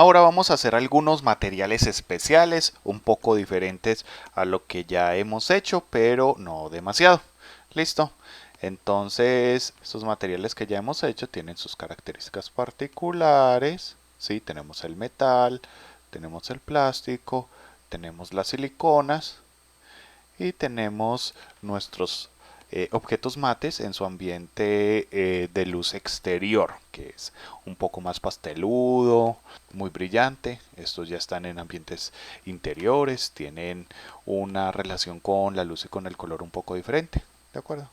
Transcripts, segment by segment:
Ahora vamos a hacer algunos materiales especiales, un poco diferentes a lo que ya hemos hecho, pero no demasiado. Listo. Entonces, estos materiales que ya hemos hecho tienen sus características particulares. Sí, tenemos el metal, tenemos el plástico, tenemos las siliconas y tenemos nuestros objetos mates en su ambiente de luz exterior, que es un poco más pasteludo, muy brillante. Estos ya están en ambientes interiores, tienen una relación con la luz y con el color un poco diferente. ¿De acuerdo?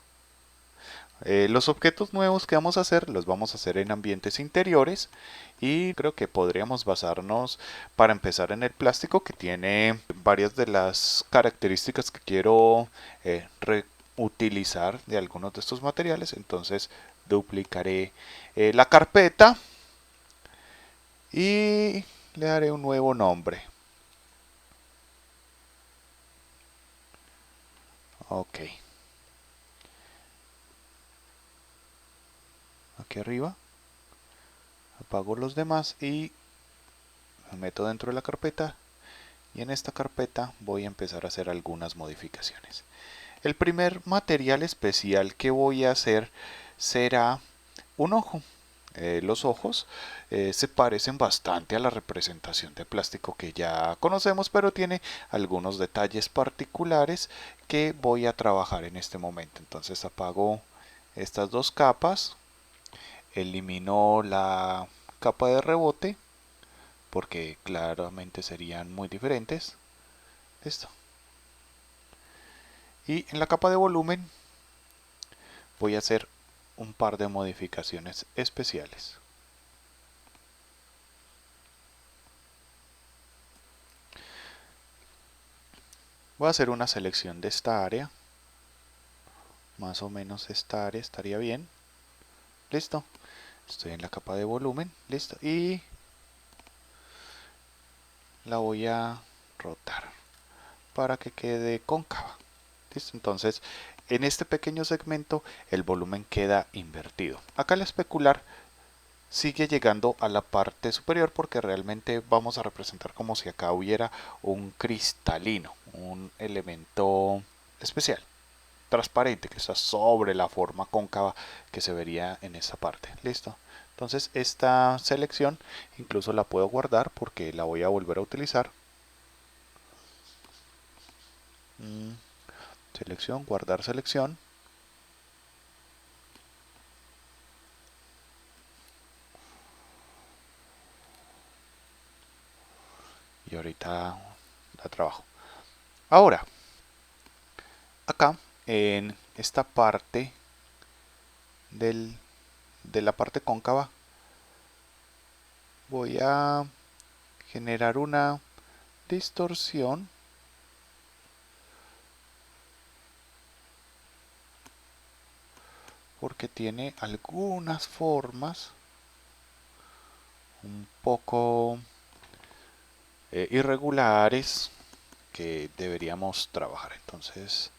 Los objetos nuevos que vamos a hacer los vamos a hacer en ambientes interiores y creo que podríamos basarnos para empezar en el plástico, que tiene varias de las características que quiero reutilizar de algunos de estos materiales. Entonces duplicaré la carpeta y le daré un nuevo nombre. Ok, aquí arriba apago los demás y me meto dentro de la carpeta. Y en esta carpeta voy a empezar a hacer algunas modificaciones. El primer material especial que voy a hacer será un ojo. Los ojos se parecen bastante a la representación de plástico que ya conocemos, pero tiene algunos detalles particulares que voy a trabajar en este momento. Entonces apago estas dos capas, elimino la capa de rebote porque claramente serían muy diferentes. Listo. Y en la capa de volumen voy a hacer un par de modificaciones especiales. Voy a hacer una selección de esta área. Más o menos esta área estaría bien. Listo. Estoy en la capa de volumen. Listo. Y la voy a rotar para que quede cóncava. Listo. Entonces, en este pequeño segmento el volumen queda invertido. Acá el especular sigue llegando a la parte superior porque realmente vamos a representar como si acá hubiera un cristalino, un elemento especial, transparente, que está sobre la forma cóncava que se vería en esa parte. Listo. Entonces esta selección incluso la puedo guardar porque la voy a volver a utilizar. Selección, guardar selección. Y ahorita la trabajo. Ahora, acá en esta parte de la parte cóncava voy a generar una distorsión porque tiene algunas formas un poco irregulares que deberíamos trabajar. Entonces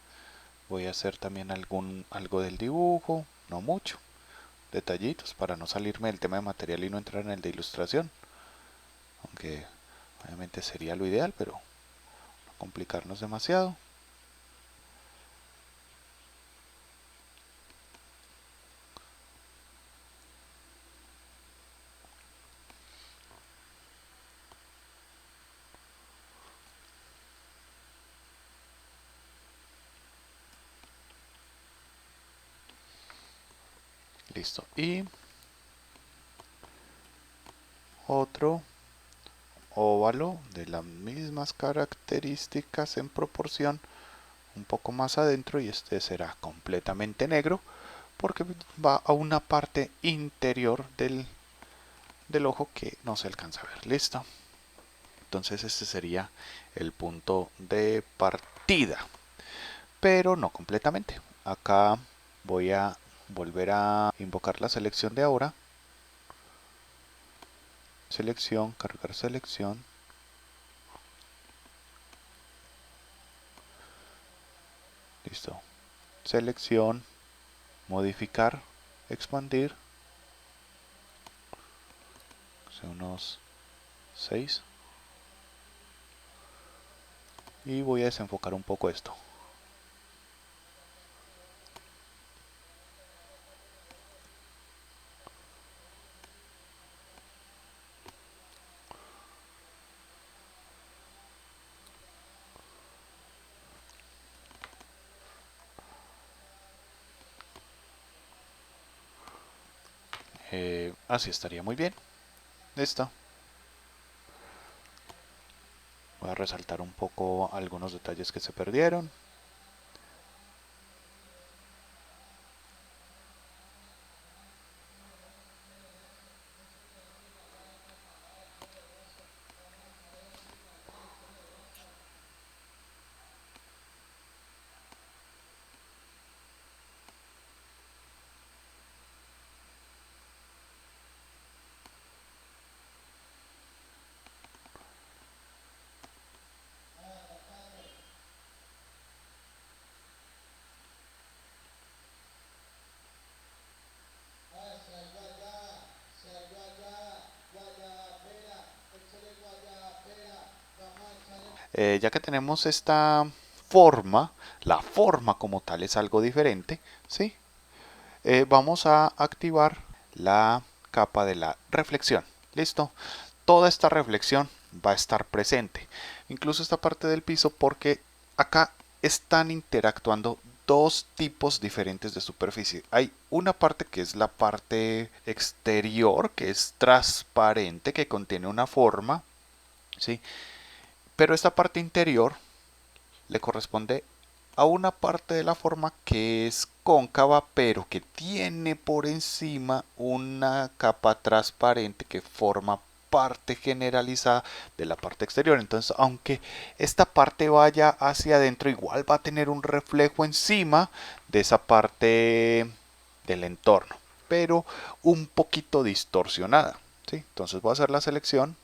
voy a hacer también algo del dibujo, no mucho, detallitos para no salirme del tema de material y no entrar en el de ilustración, aunque obviamente sería lo ideal, pero no complicarnos demasiado. Listo. Y otro óvalo de las mismas características en proporción un poco más adentro, y este será completamente negro porque va a una parte interior del ojo que no se alcanza a ver. Listo. Entonces este sería el punto de partida, pero no completamente. Acá voy a volver a invocar la selección de ahora. Selección, cargar selección. Listo. Selección, modificar, expandir. Hace unos 6. Y voy a desenfocar un poco esto. Así estaría muy bien. Listo. Voy a resaltar un poco algunos detalles que se perdieron. Ya que tenemos esta forma, la forma como tal es algo diferente, ¿sí? Vamos a activar la capa de la reflexión. ¿Listo? Toda esta reflexión va a estar presente, incluso esta parte del piso, porque acá están interactuando dos tipos diferentes de superficie. Hay una parte que es la parte exterior, que es transparente, que contiene una forma, ¿sí? Pero esta parte interior le corresponde a una parte de la forma que es cóncava, pero que tiene por encima una capa transparente que forma parte generalizada de la parte exterior. Entonces, aunque esta parte vaya hacia adentro, igual va a tener un reflejo encima de esa parte del entorno, pero un poquito distorsionada, ¿sí? Entonces voy a hacer la selección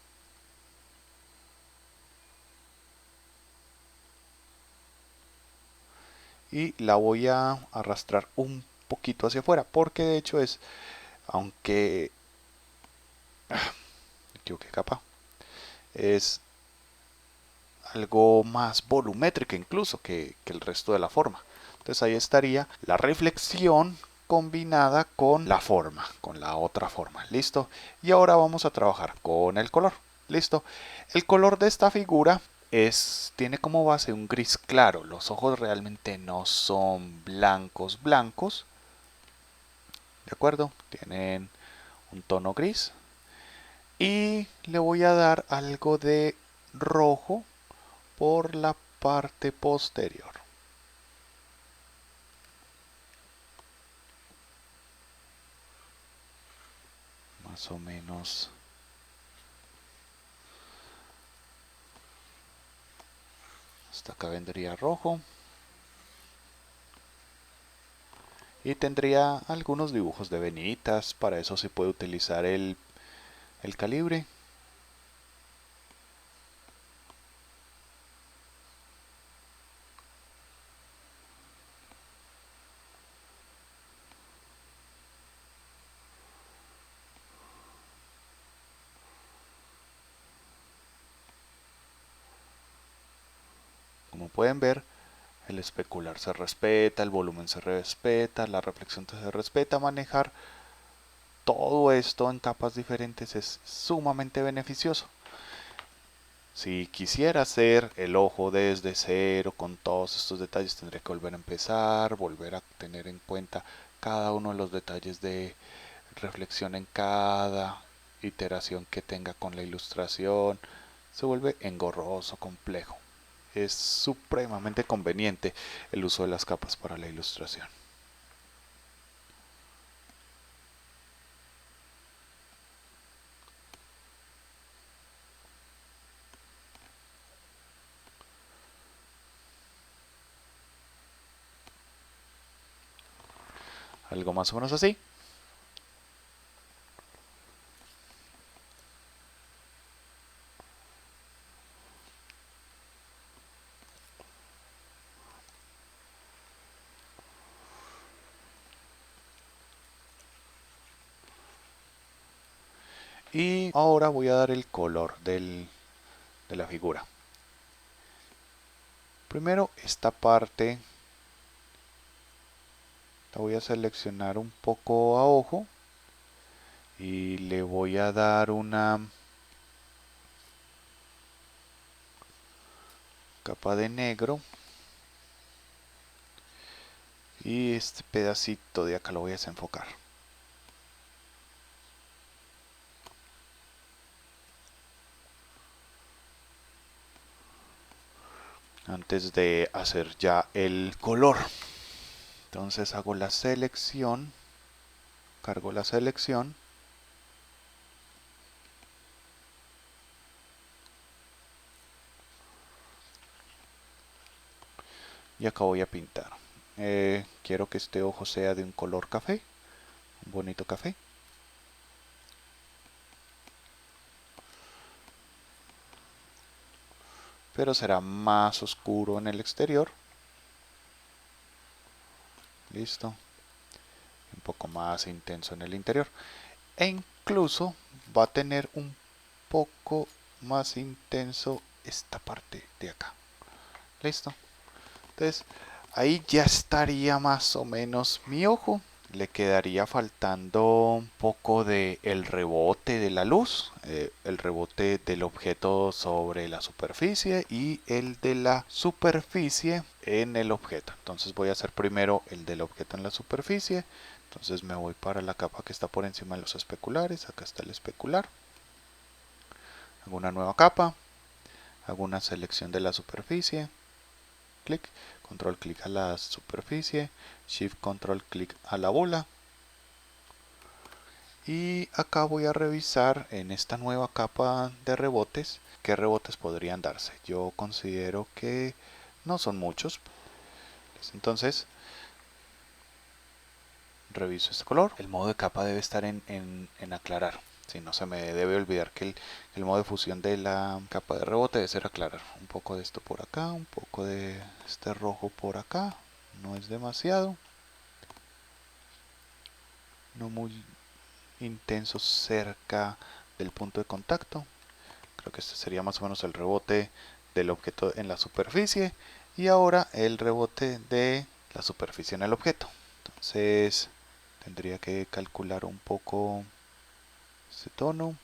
y la voy a arrastrar un poquito hacia afuera, porque de hecho es, aunque me equivoqué capa, es algo más volumétrica incluso que el resto de la forma. Entonces ahí estaría la reflexión combinada con la forma, con la otra forma. ¿Listo? Y ahora vamos a trabajar con el color. ¿Listo? El color de esta figura tiene como base un gris claro. Los ojos realmente no son blancos blancos. ¿De acuerdo? Tienen un tono gris. Y le voy a dar algo de rojo por la parte posterior. Más o menos hasta acá vendría rojo. Y tendría algunos dibujos de venitas. Para eso se puede utilizar el calibre. Como pueden ver, el especular se respeta, el volumen se respeta, la reflexión se respeta. Manejar todo esto en capas diferentes es sumamente beneficioso. Si quisiera hacer el ojo desde cero con todos estos detalles, tendría que volver a empezar, volver a tener en cuenta cada uno de los detalles de reflexión en cada iteración que tenga con la ilustración. Se vuelve engorroso, complejo. Es supremamente conveniente el uso de las capas para la ilustración. Algo más o menos así. Y ahora voy a dar el color de la figura. Primero esta parte la voy a seleccionar un poco a ojo y le voy a dar una capa de negro, y este pedacito de acá lo voy a desenfocar. Antes de hacer ya el color, entonces hago la selección, cargo la selección y acá voy a pintar. Quiero que este ojo sea de un color café, un bonito café. Pero será más oscuro en el exterior. Listo. Un poco más intenso en el interior. E incluso va a tener un poco más intenso esta parte de acá. Listo. Entonces, ahí ya estaría más o menos mi ojo. Le quedaría faltando un poco de el rebote de la luz, el rebote del objeto sobre la superficie y el de la superficie en el objeto. Entonces voy a hacer primero el del objeto en la superficie. Entonces me voy para la capa que está por encima de los especulares. Acá está el especular. Hago una nueva capa. Hago una selección de la superficie. Clic, control clic a la superficie, shift control clic a la bola, y acá voy a revisar en esta nueva capa de rebotes qué rebotes podrían darse. Yo considero que no son muchos, entonces reviso este color. El modo de capa debe estar en aclarar. Si no se me debe olvidar que el modo de fusión de la capa de rebote debe ser aclarar. Un poco de esto por acá, un poco de este rojo por acá. No es demasiado. No muy intenso cerca del punto de contacto. Creo que este sería más o menos el rebote del objeto en la superficie. Y ahora el rebote de la superficie en el objeto. Entonces tendría que calcular un poco este tono, un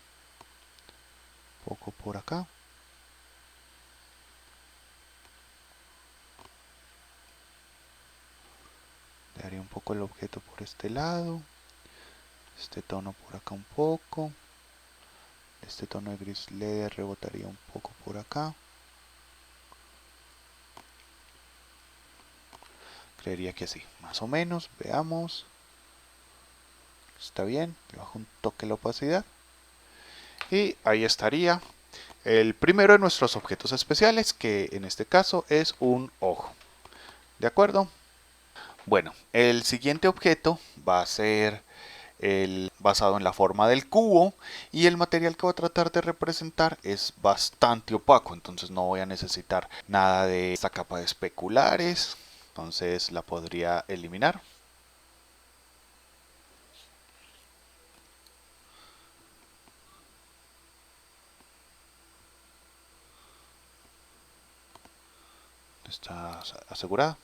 poco por acá. Le haría un poco el objeto por este lado, este tono por acá un poco, este tono de gris le rebotaría un poco por acá. Creería que así, más o menos, veamos. Está bien, le bajo un toque la opacidad. Y ahí estaría el primero de nuestros objetos especiales, que en este caso es un ojo. ¿De acuerdo? Bueno, el siguiente objeto va a ser el basado en la forma del cubo, y el material que voy a tratar de representar es bastante opaco, entonces no voy a necesitar nada de esta capa de especulares, entonces la podría eliminar. Está asegurada.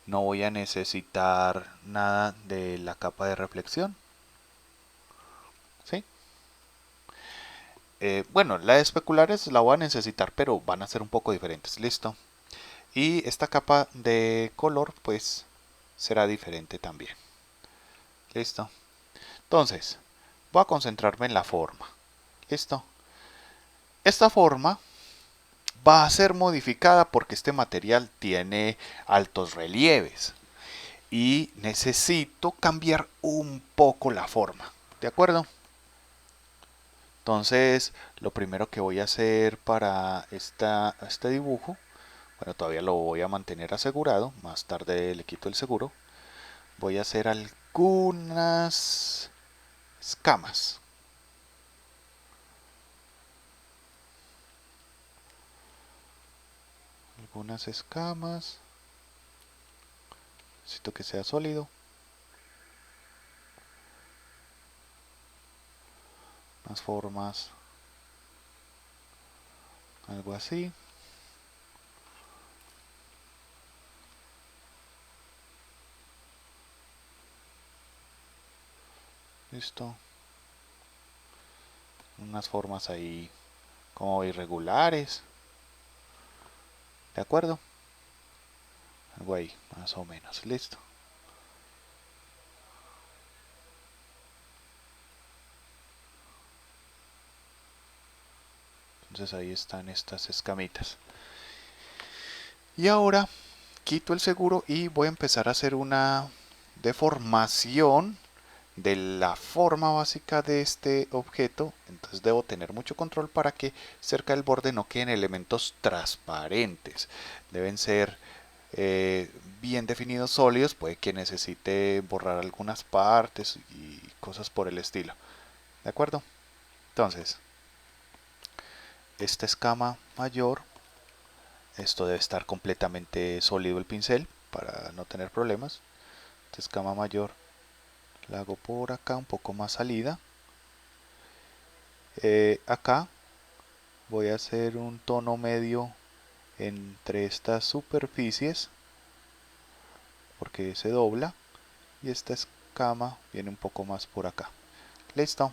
No voy a necesitar nada de la capa de reflexión. ¿Sí? Bueno, la de especulares la voy a necesitar, pero van a ser un poco diferentes. Listo. Y esta capa de color, pues, será diferente también. Listo. Entonces, voy a concentrarme en la forma. Listo. Esta forma va a ser modificada porque este material tiene altos relieves. Y necesito cambiar un poco la forma. ¿De acuerdo? Entonces, lo primero que voy a hacer para este dibujo, bueno, todavía lo voy a mantener asegurado, más tarde le quito el seguro. Voy a hacer algunas escamas. Algunas escamas. Necesito que sea sólido. unas formas, algo así. Listo. Unas formas ahí como irregulares. ¿De acuerdo? Algo ahí, más o menos. Listo. Entonces ahí están estas escamitas. Y ahora quito el seguro y voy a empezar a hacer una deformación de la forma básica de este objeto. Entonces debo tener mucho control para que cerca del borde no queden elementos transparentes. Deben ser bien definidos, sólidos. Puede que necesite borrar algunas partes y cosas por el estilo. ¿De acuerdo? Entonces, esta escama mayor, esto debe estar completamente sólido el pincel para no tener problemas. Esta escama mayor la hago por acá un poco más salida. Acá voy a hacer un tono medio entre estas superficies porque se dobla, y esta escama viene un poco más por acá. Listo.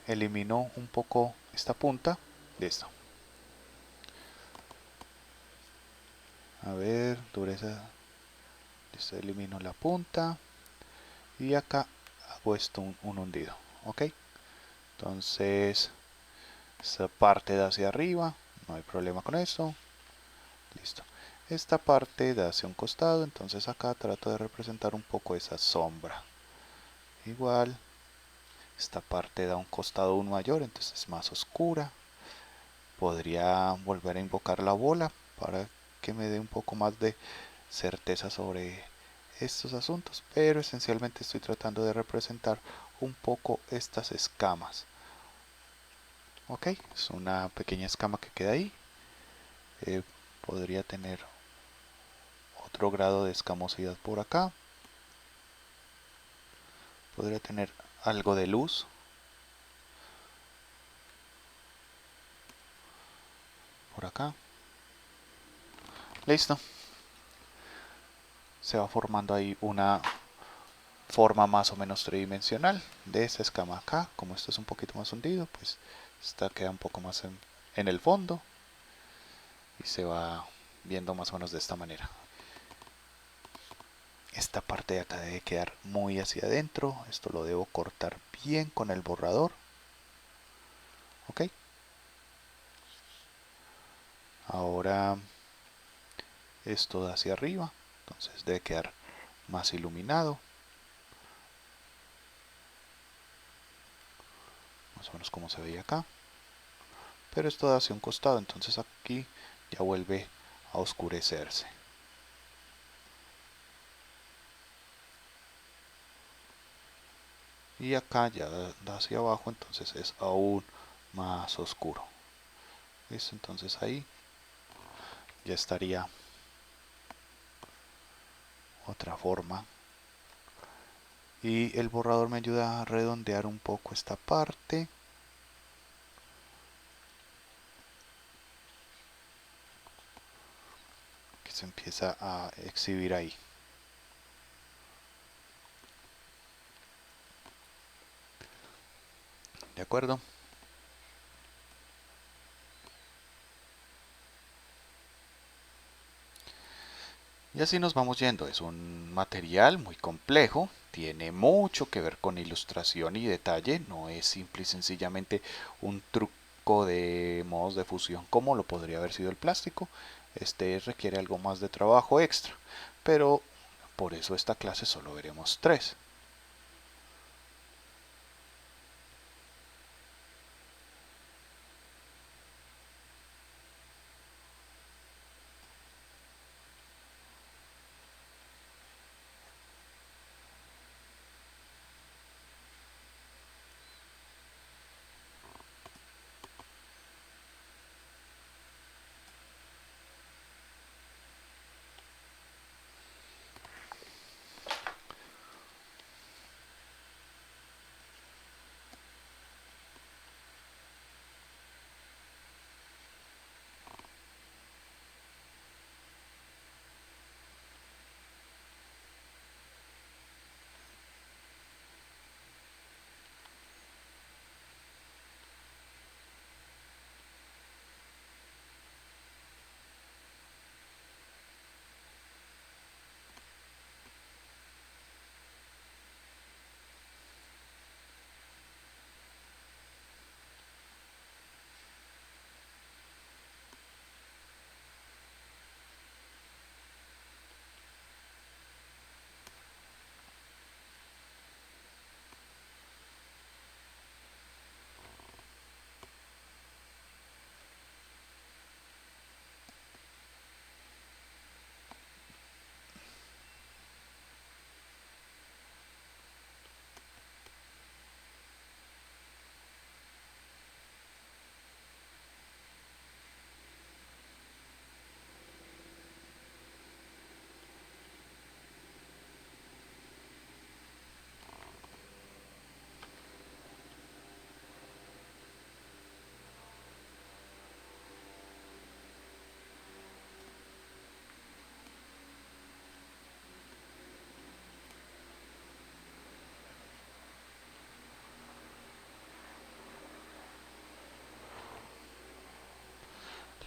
Elimino un poco esta punta. Listo. A ver, dureza. Listo, elimino la punta y acá hago esto un hundido. Ok. Entonces esta parte da hacia arriba, no hay problema con eso. Listo. Esta parte da hacia un costado, entonces acá trato de representar un poco esa sombra. Igual, esta parte da un costado aún mayor, entonces es más oscura. Podría volver a invocar la bola para que me dé un poco más de certeza sobre estos asuntos, pero esencialmente estoy tratando de representar un poco estas escamas. Ok, es una pequeña escama que queda ahí. Podría tener otro grado de escamosidad por acá. Podría tener algo de luz por acá. Listo. Se va formando ahí una forma más o menos tridimensional de esta escama acá. Como esto es un poquito más hundido, pues esta queda un poco más en el fondo y se va viendo más o menos de esta manera. Esta parte de acá debe quedar muy hacia adentro. Esto lo debo cortar bien con el borrador. Ok. Ahora esto da hacia arriba, entonces debe quedar más iluminado. Más o menos como se veía acá. Pero esto da hacia un costado, entonces aquí ya vuelve a oscurecerse. Y acá ya da hacia abajo, entonces es aún más oscuro. ¿Listo? Entonces ahí ya estaría otra forma. Y el borrador me ayuda a redondear un poco esta parte. Que se empieza a exhibir ahí. ¿De acuerdo? Y así nos vamos yendo. Es un material muy complejo, tiene mucho que ver con ilustración y detalle, no es simple y sencillamente un truco de modos de fusión como lo podría haber sido el plástico. Este requiere algo más de trabajo extra, pero por eso esta clase solo veremos 3.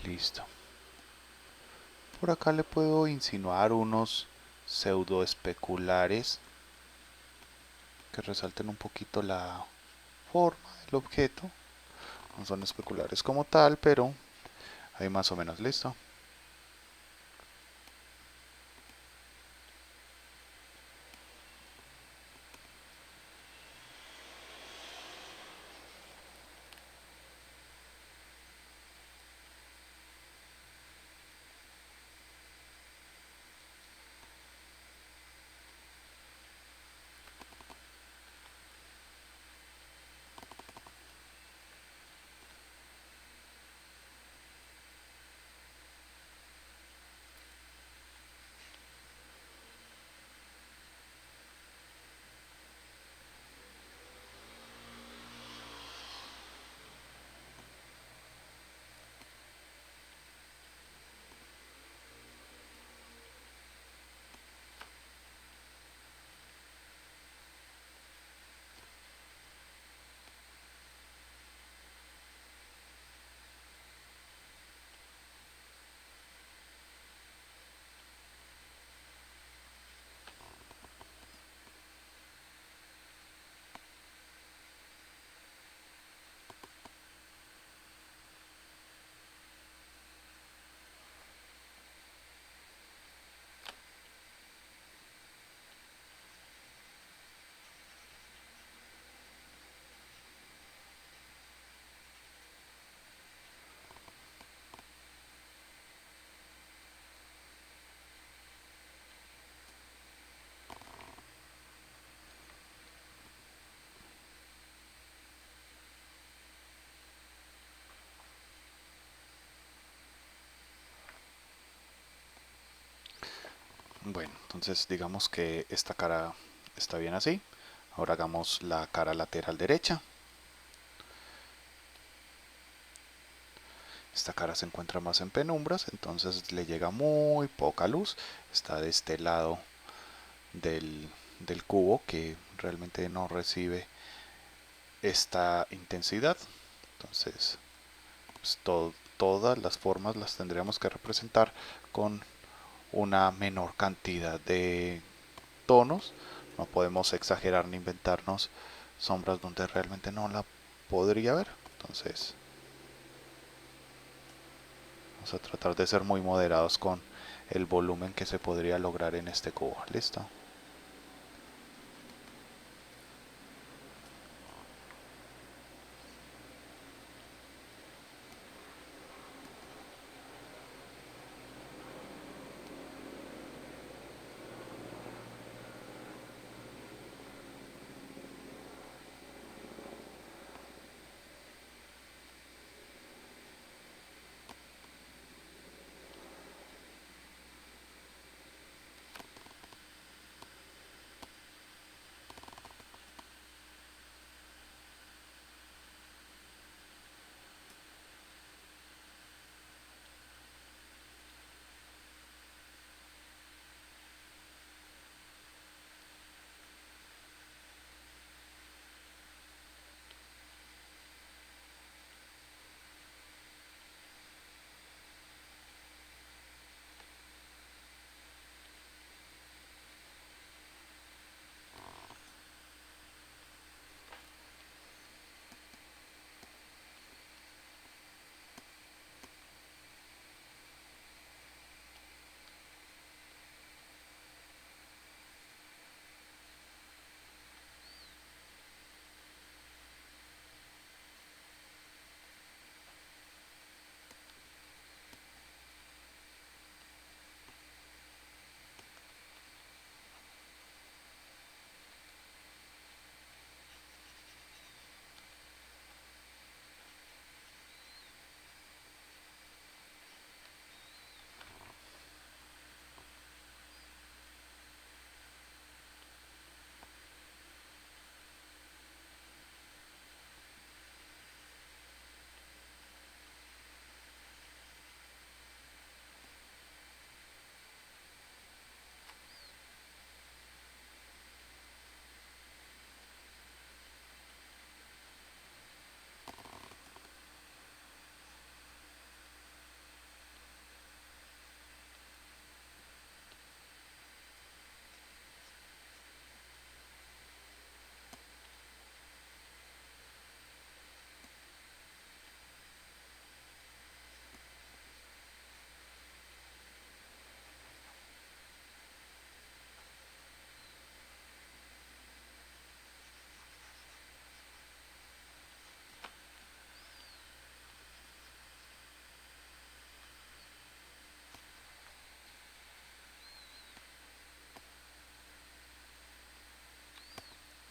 Listo. Por acá le puedo insinuar unos pseudo especulares que resalten un poquito la forma del objeto. No son especulares como tal, pero ahí más o menos. Listo. Bueno, entonces digamos que esta cara está bien así. Ahora hagamos la cara lateral derecha. Esta cara se encuentra más en penumbras, entonces le llega muy poca luz. Está de este lado del cubo que realmente no recibe esta intensidad. Entonces, pues, todas las formas las tendríamos que representar con una menor cantidad de tonos. No podemos exagerar ni inventarnos sombras donde realmente no la podría ver. Entonces, vamos a tratar de ser muy moderados con el volumen que se podría lograr en este cubo. Listo.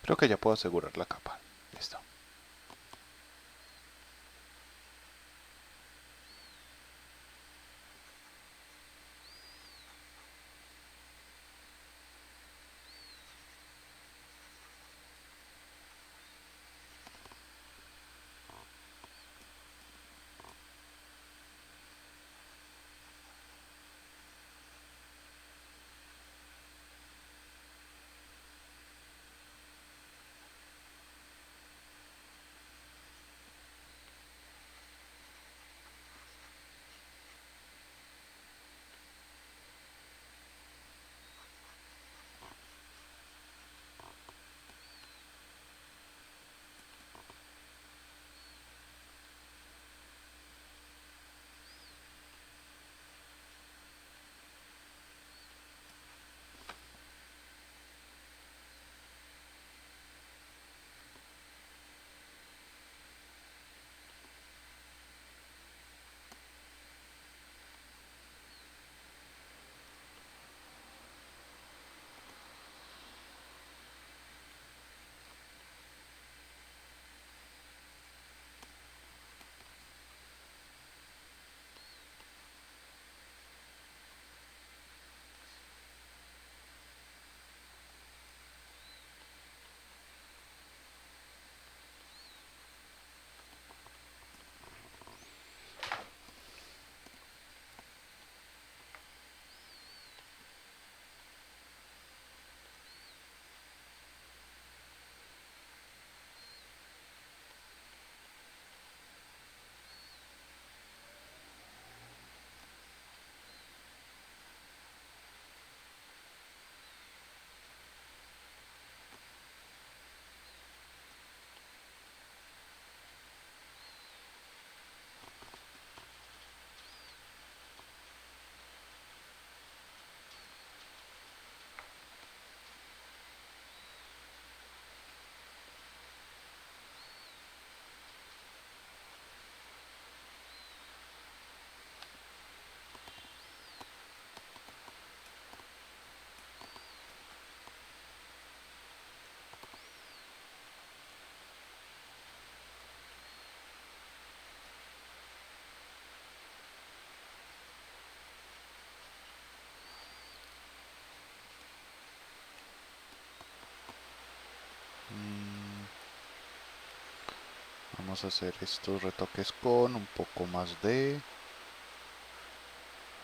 Creo que ya puedo asegurar la capa. Listo. Vamos a hacer estos retoques con un poco más de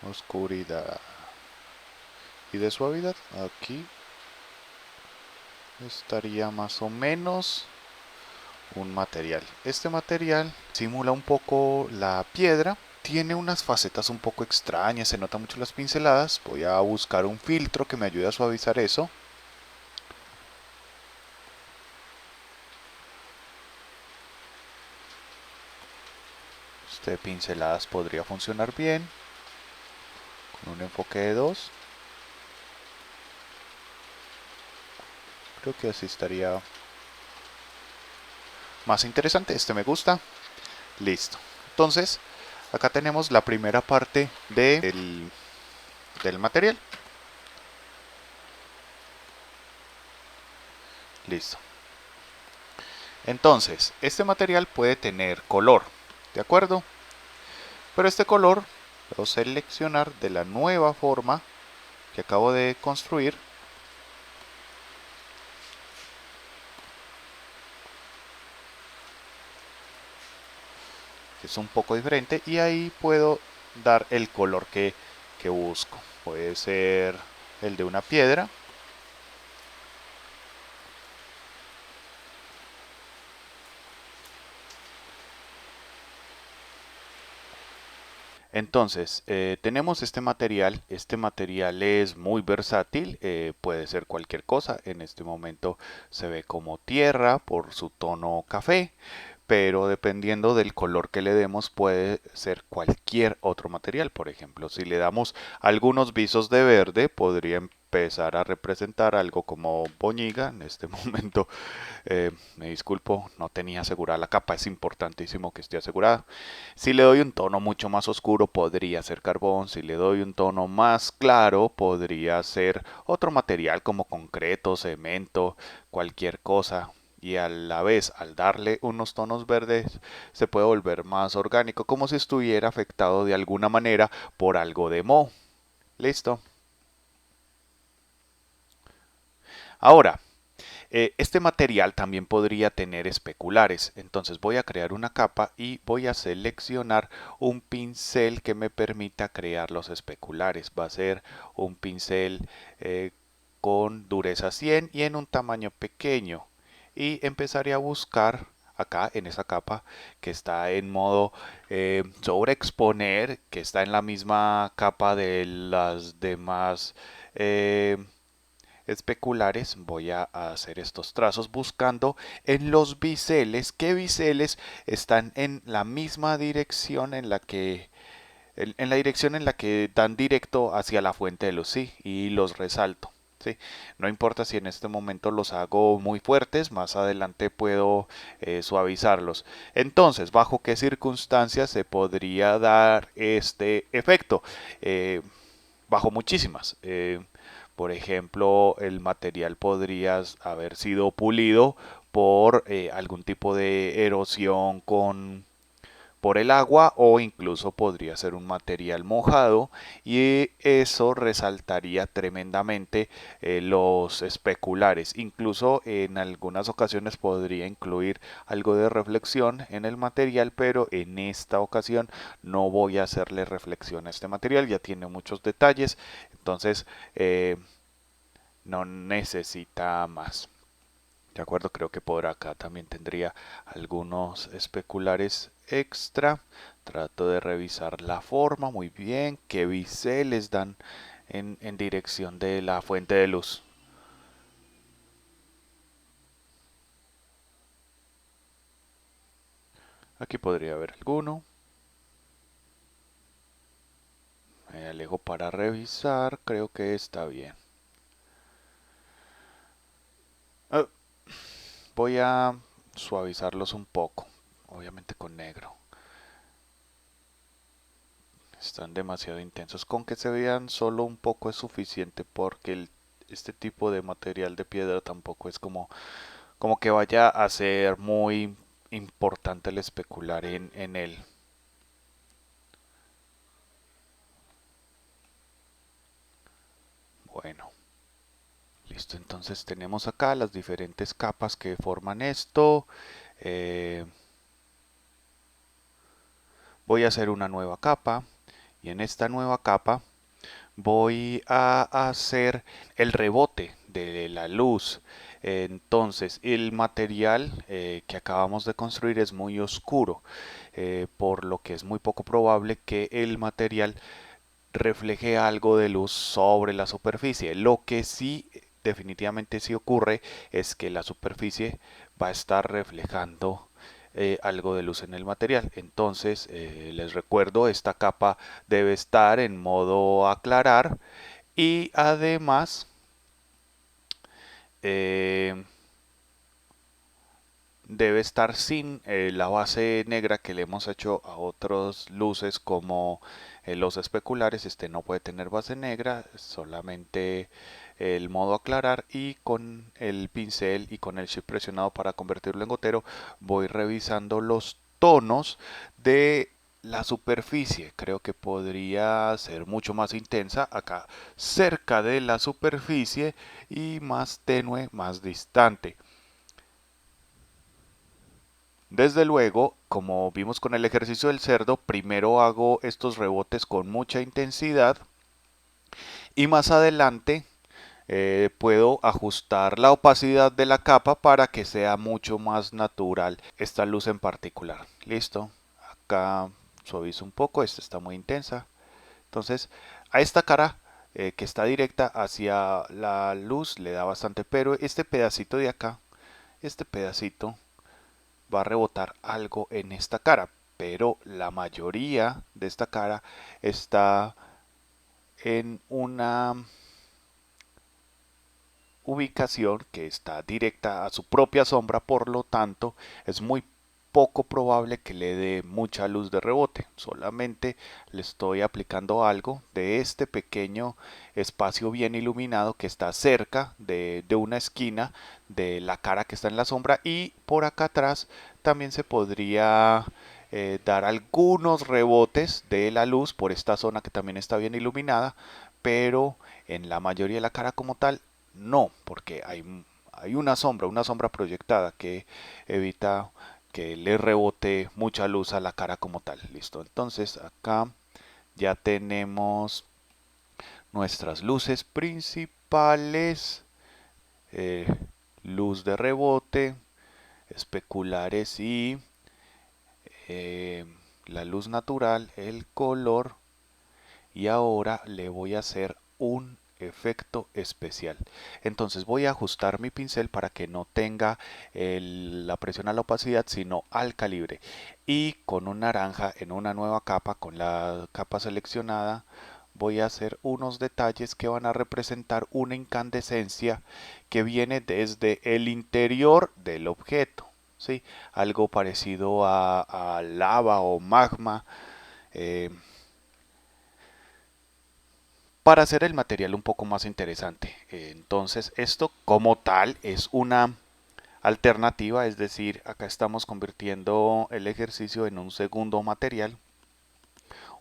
oscuridad y de suavidad. Aquí estaría más o menos un material. Este material simula un poco la piedra. Tiene unas facetas un poco extrañas, se notan mucho las pinceladas. Voy a buscar un filtro que me ayude a suavizar eso. Este de pinceladas podría funcionar bien con un enfoque de 2. Creo que así estaría más interesante. Este me gusta. Listo. Entonces, acá tenemos la primera parte del material. Listo. Entonces, este material puede tener color, ¿de acuerdo? Pero este color puedo seleccionar de la nueva forma que acabo de construir. Que es un poco diferente y ahí puedo dar el color que busco. Puede ser el de una piedra. Entonces, tenemos este material es muy versátil, puede ser cualquier cosa, en este momento se ve como tierra por su tono café, pero dependiendo del color que le demos puede ser cualquier otro material. Por ejemplo, si le damos algunos visos de verde, podría empezar a representar algo como boñiga. En este momento me disculpo, no tenía asegurada la capa, es importantísimo que esté asegurada. Si le doy un tono mucho más oscuro podría ser carbón, si le doy un tono más claro podría ser otro material como concreto, cemento, cualquier cosa. Y a la vez, al darle unos tonos verdes, se puede volver más orgánico, como si estuviera afectado de alguna manera por algo de moho. Listo. Ahora, este material también podría tener especulares, entonces voy a crear una capa y voy a seleccionar un pincel que me permita crear los especulares. Va a ser un pincel con dureza 100 y en un tamaño pequeño. Y empezaré a buscar acá en esa capa que está en modo sobreexponer, que está en la misma capa de las demás especulares. Voy a hacer estos trazos buscando en los biseles, qué biseles están en la misma dirección en la que en la dirección en la que dan directo hacia la fuente de luz, sí, y los resalto. Sí, no importa si en este momento los hago muy fuertes, más adelante puedo suavizarlos. Entonces, ¿bajo qué circunstancias se podría dar este efecto? Bajo muchísimas. Por ejemplo, el material podría haber sido pulido por algún tipo de erosión por el agua o incluso podría ser un material mojado y eso resaltaría tremendamente los especulares. Incluso en algunas ocasiones podría incluir algo de reflexión en el material, pero en esta ocasión no voy a hacerle reflexión a este material, ya tiene muchos detalles, entonces no necesita más. De acuerdo, creo que por acá también tendría algunos especulares extra. Trato de revisar la forma muy bien, qué biseles dan en dirección de la fuente de luz. Aquí podría haber alguno. Me alejo para revisar, creo que está bien. Ah, voy a suavizarlos un poco, obviamente con negro. Están demasiado intensos. Con que se vean solo un poco es suficiente porque este tipo de material de piedra tampoco es como que vaya a ser muy importante el especular en él. Bueno, listo. Entonces tenemos acá las diferentes capas que forman esto. Eh, voy a hacer una nueva capa y en esta nueva capa voy a hacer el rebote de la luz. Entonces, el material que acabamos de construir es muy oscuro, por lo que es muy poco probable que el material refleje algo de luz sobre la superficie. Lo que sí definitivamente sí ocurre es que la superficie va a estar reflejando algo de luz en el material. Entonces, les recuerdo, esta capa debe estar en modo aclarar y además eh, debe estar sin la base negra que le hemos hecho a otras luces como los especulares. Este no puede tener base negra, solamente el modo aclarar, y con el pincel y con el shift presionado para convertirlo en gotero voy revisando los tonos de la superficie. Creo que podría ser mucho más intensa acá cerca de la superficie y más tenue más distante. Desde luego, como vimos con el ejercicio del cerdo, primero hago estos rebotes con mucha intensidad y más adelante puedo ajustar la opacidad de la capa para que sea mucho más natural esta luz en particular. Listo. Acá suavizo un poco, esta está muy intensa. Entonces, a esta cara que está directa hacia la luz le da bastante, pero este pedacito de acá, este pedacito va a rebotar algo en esta cara, pero la mayoría de esta cara está en una ubicación que está directa a su propia sombra, por lo tanto es muy poco probable que le dé mucha luz de rebote. Solamente le estoy aplicando algo de este pequeño espacio bien iluminado que está cerca de una esquina de la cara que está en la sombra, y por acá atrás también se podría dar algunos rebotes de la luz por esta zona que también está bien iluminada, pero en la mayoría de la cara como tal no, porque hay una sombra proyectada que evita que le rebote mucha luz a la cara como tal. Listo, entonces acá ya tenemos nuestras luces principales, eh, luz de rebote, especulares y eh, la luz natural, el color, y ahora le voy a hacer un efecto especial. Entonces voy a ajustar mi pincel para que no tenga la presión a la opacidad sino al calibre, y con un naranja en una nueva capa, con la capa seleccionada, voy a hacer unos detalles que van a representar una incandescencia que viene desde el interior del objeto, ¿sí? Algo parecido a lava o magma, eh, para hacer el material un poco más interesante. Entonces esto como tal es una alternativa, es decir, acá estamos convirtiendo el ejercicio en un segundo material,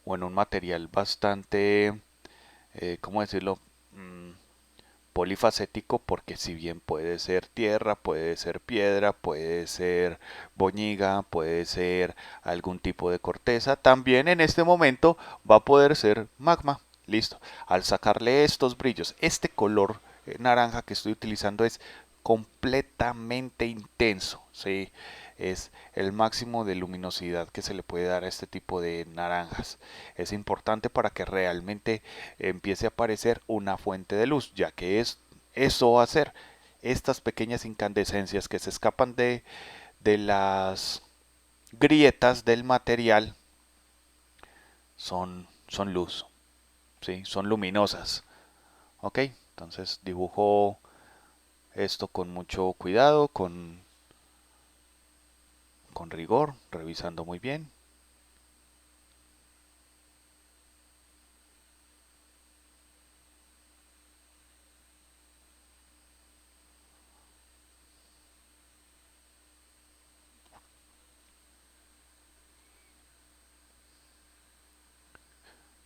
o en un material bastante, ¿cómo decirlo? Mm, Polifacético, porque si bien puede ser tierra, puede ser piedra, puede ser boñiga, puede ser algún tipo de corteza, también en este momento va a poder ser magma. Listo. Al sacarle estos brillos, este color naranja que estoy utilizando es completamente intenso, ¿sí? Es el máximo de luminosidad que se le puede dar a este tipo de naranjas. Es importante para que realmente empiece a aparecer una fuente de luz, ya que eso va a ser estas pequeñas incandescencias que se escapan de las grietas del material, son luz, ¿sí? Son luminosas. Ok, entonces dibujo esto con mucho cuidado, con rigor, revisando muy bien.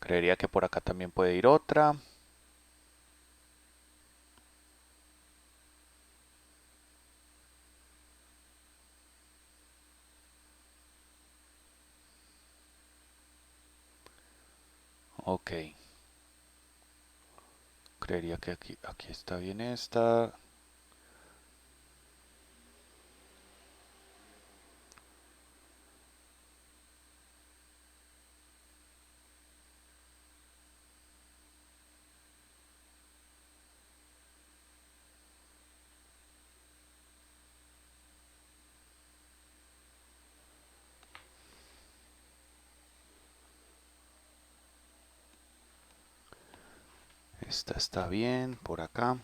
Creería que por acá también puede ir otra. Ok, creería que aquí está bien esta. Esta está bien, por acá.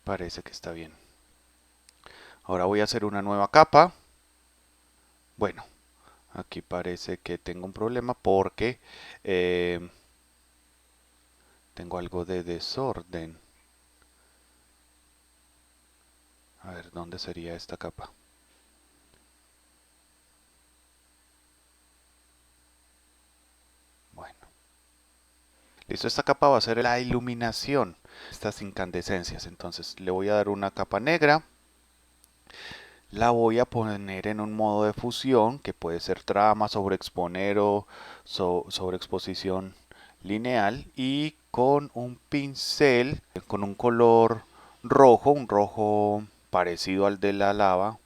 Parece que está bien. Ahora voy a hacer una nueva capa. Bueno, aquí parece que tengo un problema porque tengo algo de desorden. A ver, ¿dónde sería esta capa? Bueno, listo, esta capa va a ser la iluminación, estas incandescencias. Entonces le voy a dar una capa negra. La voy a poner en un modo de fusión, que puede ser trama, sobreexponer o sobreexposición lineal, y con un pincel con un color rojo, un rojo parecido al de la lava,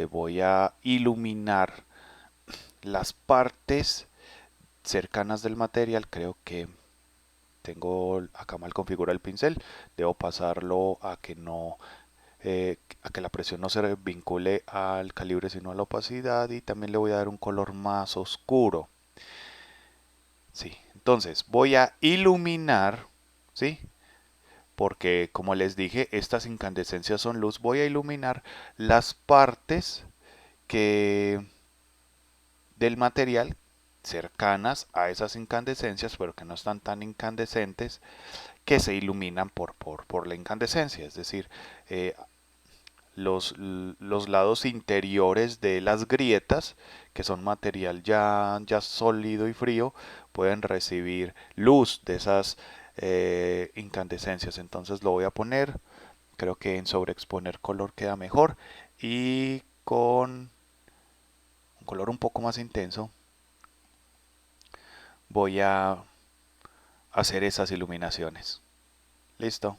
voy a iluminar las partes cercanas del material, creo que tengo acá mal configurado el pincel, debo pasarlo a que no a que la presión no se vincule al calibre sino a la opacidad, y también le voy a dar un color más oscuro. Sí, entonces voy a iluminar, ¿sí? Porque como les dije, estas incandescencias son luz. Voy a iluminar las partes que del material cercanas a esas incandescencias, pero que no están tan incandescentes, que se iluminan por la incandescencia. Es decir, eh, los lados interiores de las grietas, que son material ya sólido y frío, pueden recibir luz de esas incandescencias. Entonces lo voy a poner, creo que en sobreexponer color queda mejor, y con un color un poco más intenso voy a hacer esas iluminaciones. Listo.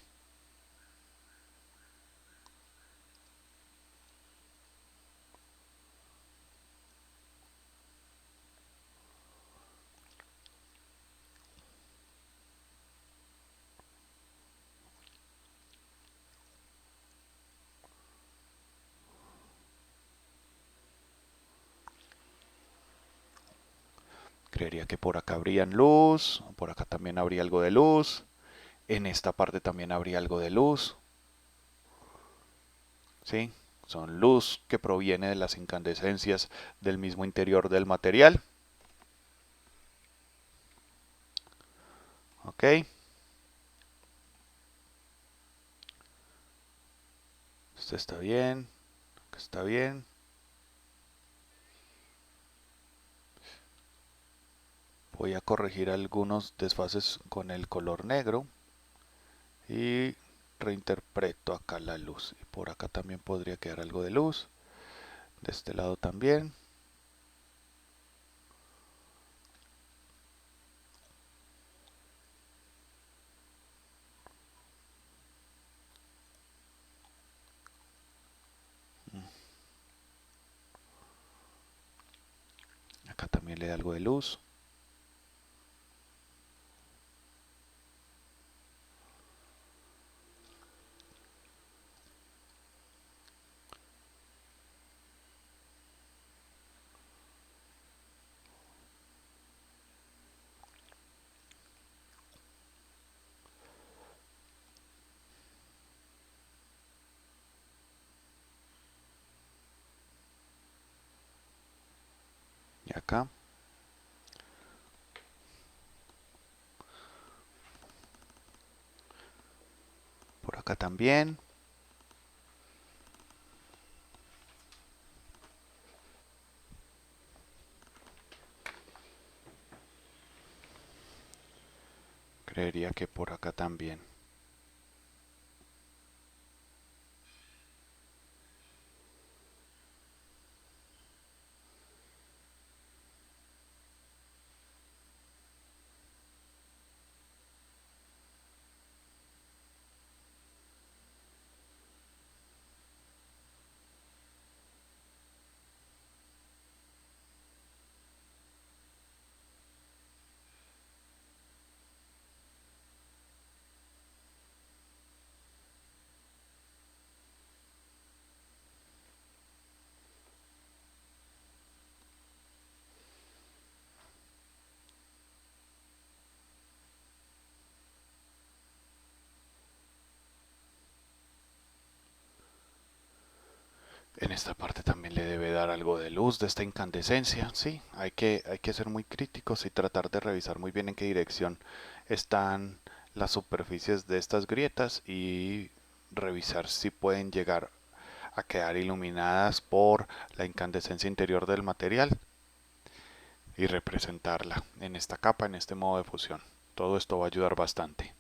Creería que por acá habrían luz, por acá también habría algo de luz, en esta parte también habría algo de luz, ¿sí? Son luz que proviene de las incandescencias del mismo interior del material. ¿Ok? Esto está bien, está bien. Voy a corregir algunos desfases con el color negro y reinterpreto acá la luz. Y por acá también podría quedar algo de luz. De este lado también. Acá también le da algo de luz. Y acá. Por acá también. Creería que por acá también. En esta parte también le debe dar algo de luz de esta incandescencia. Sí, hay que ser muy críticos y tratar de revisar muy bien en qué dirección están las superficies de estas grietas, y revisar si pueden llegar a quedar iluminadas por la incandescencia interior del material, y representarla en esta capa, en este modo de fusión. Todo esto va a ayudar bastante.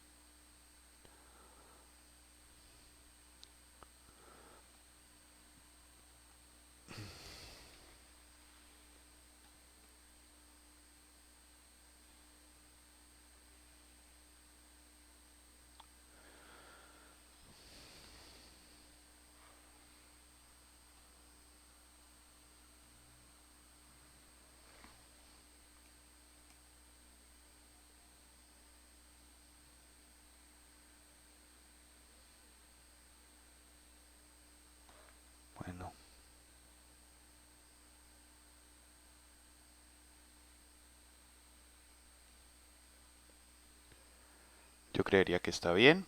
Yo creería que está bien.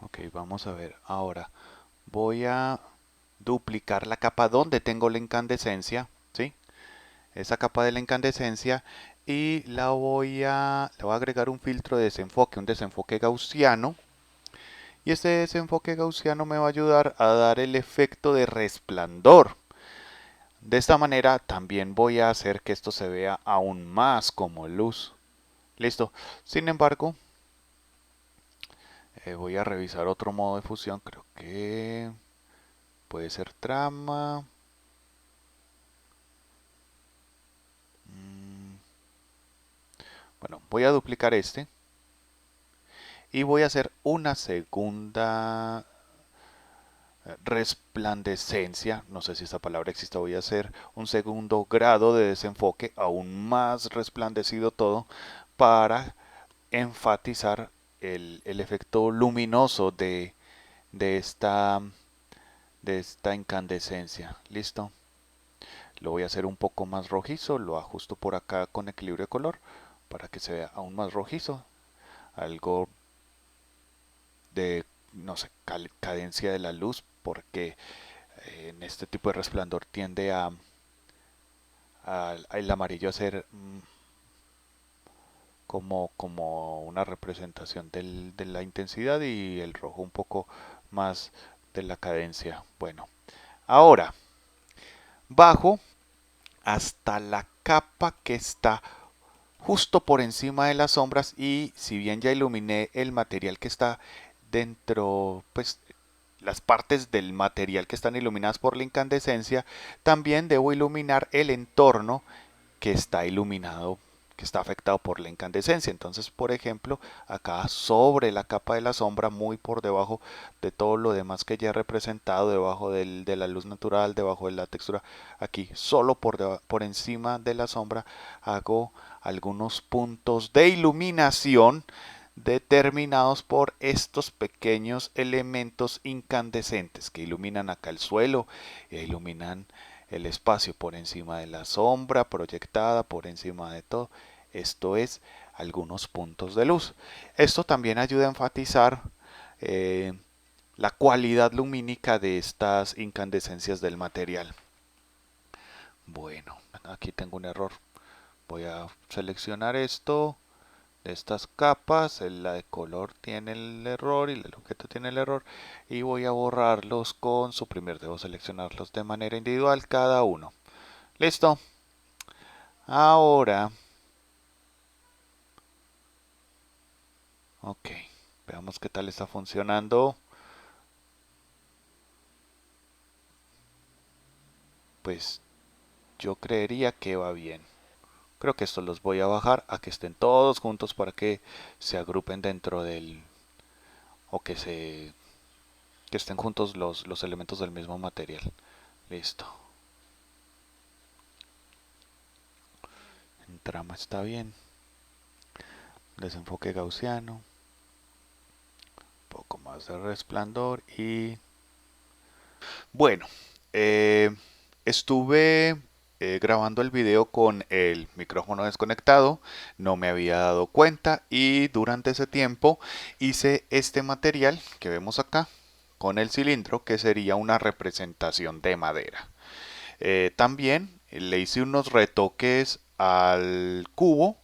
Ok, vamos a ver. Ahora voy a duplicar la capa donde tengo la incandescencia, ¿sí? Esa capa de la incandescencia y le voy a agregar un filtro de desenfoque, un desenfoque gaussiano. Y este desenfoque gaussiano me va a ayudar a dar el efecto de resplandor. De esta manera también voy a hacer que esto se vea aún más como luz. Listo. Sin embargo, voy a revisar otro modo de fusión. Creo que puede ser trama. Bueno, voy a duplicar este y voy a hacer una segunda resplandecencia, no sé si esta palabra existe, voy a hacer un segundo grado de desenfoque, aún más resplandecido todo, para enfatizar el efecto luminoso de esta, de esta incandescencia. ¿Listo? Lo voy a hacer un poco más rojizo, lo ajusto por acá con equilibrio de color para que se vea aún más rojizo. Algo de, no sé, cadencia de la luz, porque en este tipo de resplandor tiende a el amarillo a ser como una representación de la intensidad y el rojo un poco más de la cadencia. Bueno, ahora bajo hasta la capa que está justo por encima de las sombras y si bien ya iluminé el material que está dentro, pues las partes del material que están iluminadas por la incandescencia, también debo iluminar el entorno que está iluminado, que está afectado por la incandescencia. Entonces, por ejemplo, acá sobre la capa de la sombra, muy por debajo de todo lo demás que ya he representado, debajo de la luz natural, debajo de la textura, aquí solo por encima de la sombra hago algunos puntos de iluminación determinados por estos pequeños elementos incandescentes que iluminan acá el suelo e iluminan el espacio por encima de la sombra proyectada, por encima de todo. Esto es algunos puntos de luz. Esto también ayuda a enfatizar eh, la cualidad lumínica de estas incandescencias del material. Bueno, aquí tengo un error. Voy a seleccionar esto de estas capas, la de color tiene el error y el objeto tiene el error y voy a borrarlos con suprimir. Debo seleccionarlos de manera individual cada uno. Listo. Ahora, ok, veamos qué tal está funcionando. Pues yo creería que va bien. Creo que estos los voy a bajar a que estén todos juntos para que se agrupen dentro del o que estén juntos los elementos del mismo material. Listo. En trama está bien. Desenfoque gaussiano. Un poco más de resplandor y bueno, estuve grabando el video con el micrófono desconectado, no me había dado cuenta y durante ese tiempo hice este material que vemos acá con el cilindro que sería una representación de madera. También le hice unos retoques al cubo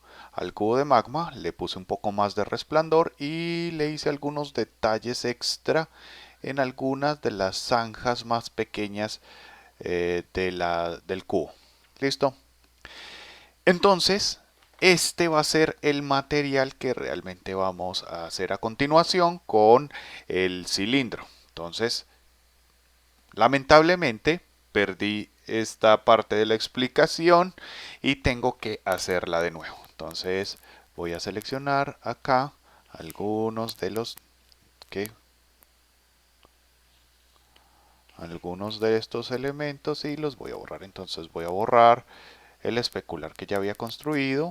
de magma, le puse un poco más de resplandor y le hice algunos detalles extra en algunas de las zanjas más pequeñas del cubo. ¿Listo? Entonces, este va a ser el material que realmente vamos a hacer a continuación con el cilindro. Entonces, lamentablemente, perdí esta parte de la explicación y tengo que hacerla de nuevo. Entonces, voy a seleccionar acá algunos de los que algunos de estos elementos y los voy a borrar. Entonces voy a borrar el especular que ya había construido.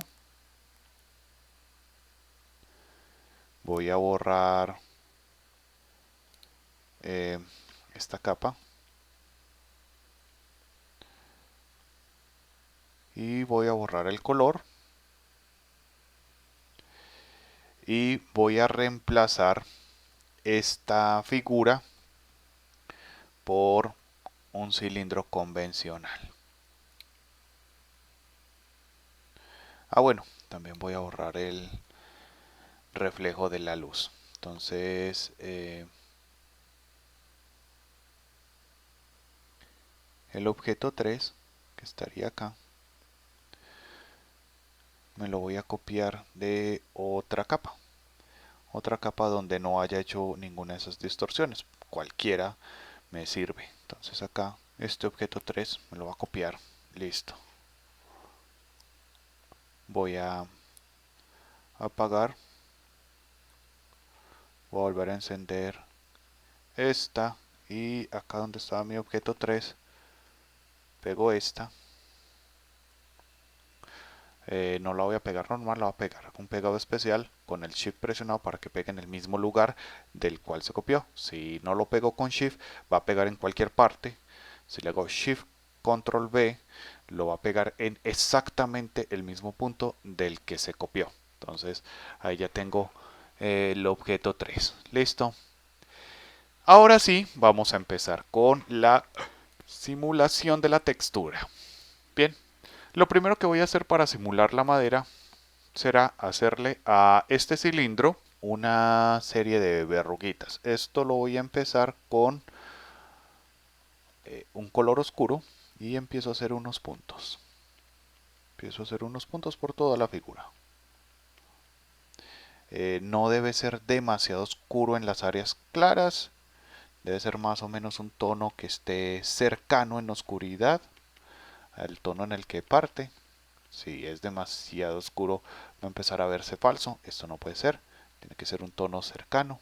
Voy a borrar esta capa y voy a borrar el color y voy a reemplazar esta figura por un cilindro convencional. Bueno, también voy a borrar el reflejo de la luz. Entonces el objeto 3 que estaría acá me lo voy a copiar de otra capa donde no haya hecho ninguna de esas distorsiones, cualquiera me sirve. Entonces acá este objeto 3 me lo va a copiar, listo. Voy a apagar, voy a volver a encender esta y acá donde estaba mi objeto 3 pego esta. No la voy a pegar normal, la voy a pegar con un pegado especial con el Shift presionado para que pegue en el mismo lugar del cual se copió. Si no lo pego con Shift, va a pegar en cualquier parte. Si le hago Shift Control V, lo va a pegar en exactamente el mismo punto del que se copió. Entonces ahí ya tengo el objeto 3. Listo. Ahora sí, vamos a empezar con la simulación de la textura. Bien, lo primero que voy a hacer para simular la madera será hacerle a este cilindro una serie de verruguitas. Esto lo voy a empezar con un color oscuro y empiezo a hacer unos puntos. Empiezo a hacer unos puntos por toda la figura. No debe ser demasiado oscuro en las áreas claras. Debe ser más o menos un tono que esté cercano en oscuridad al tono en el que parte. Si es demasiado oscuro va a empezar a verse falso. Esto no puede ser. Tiene que ser un tono cercano.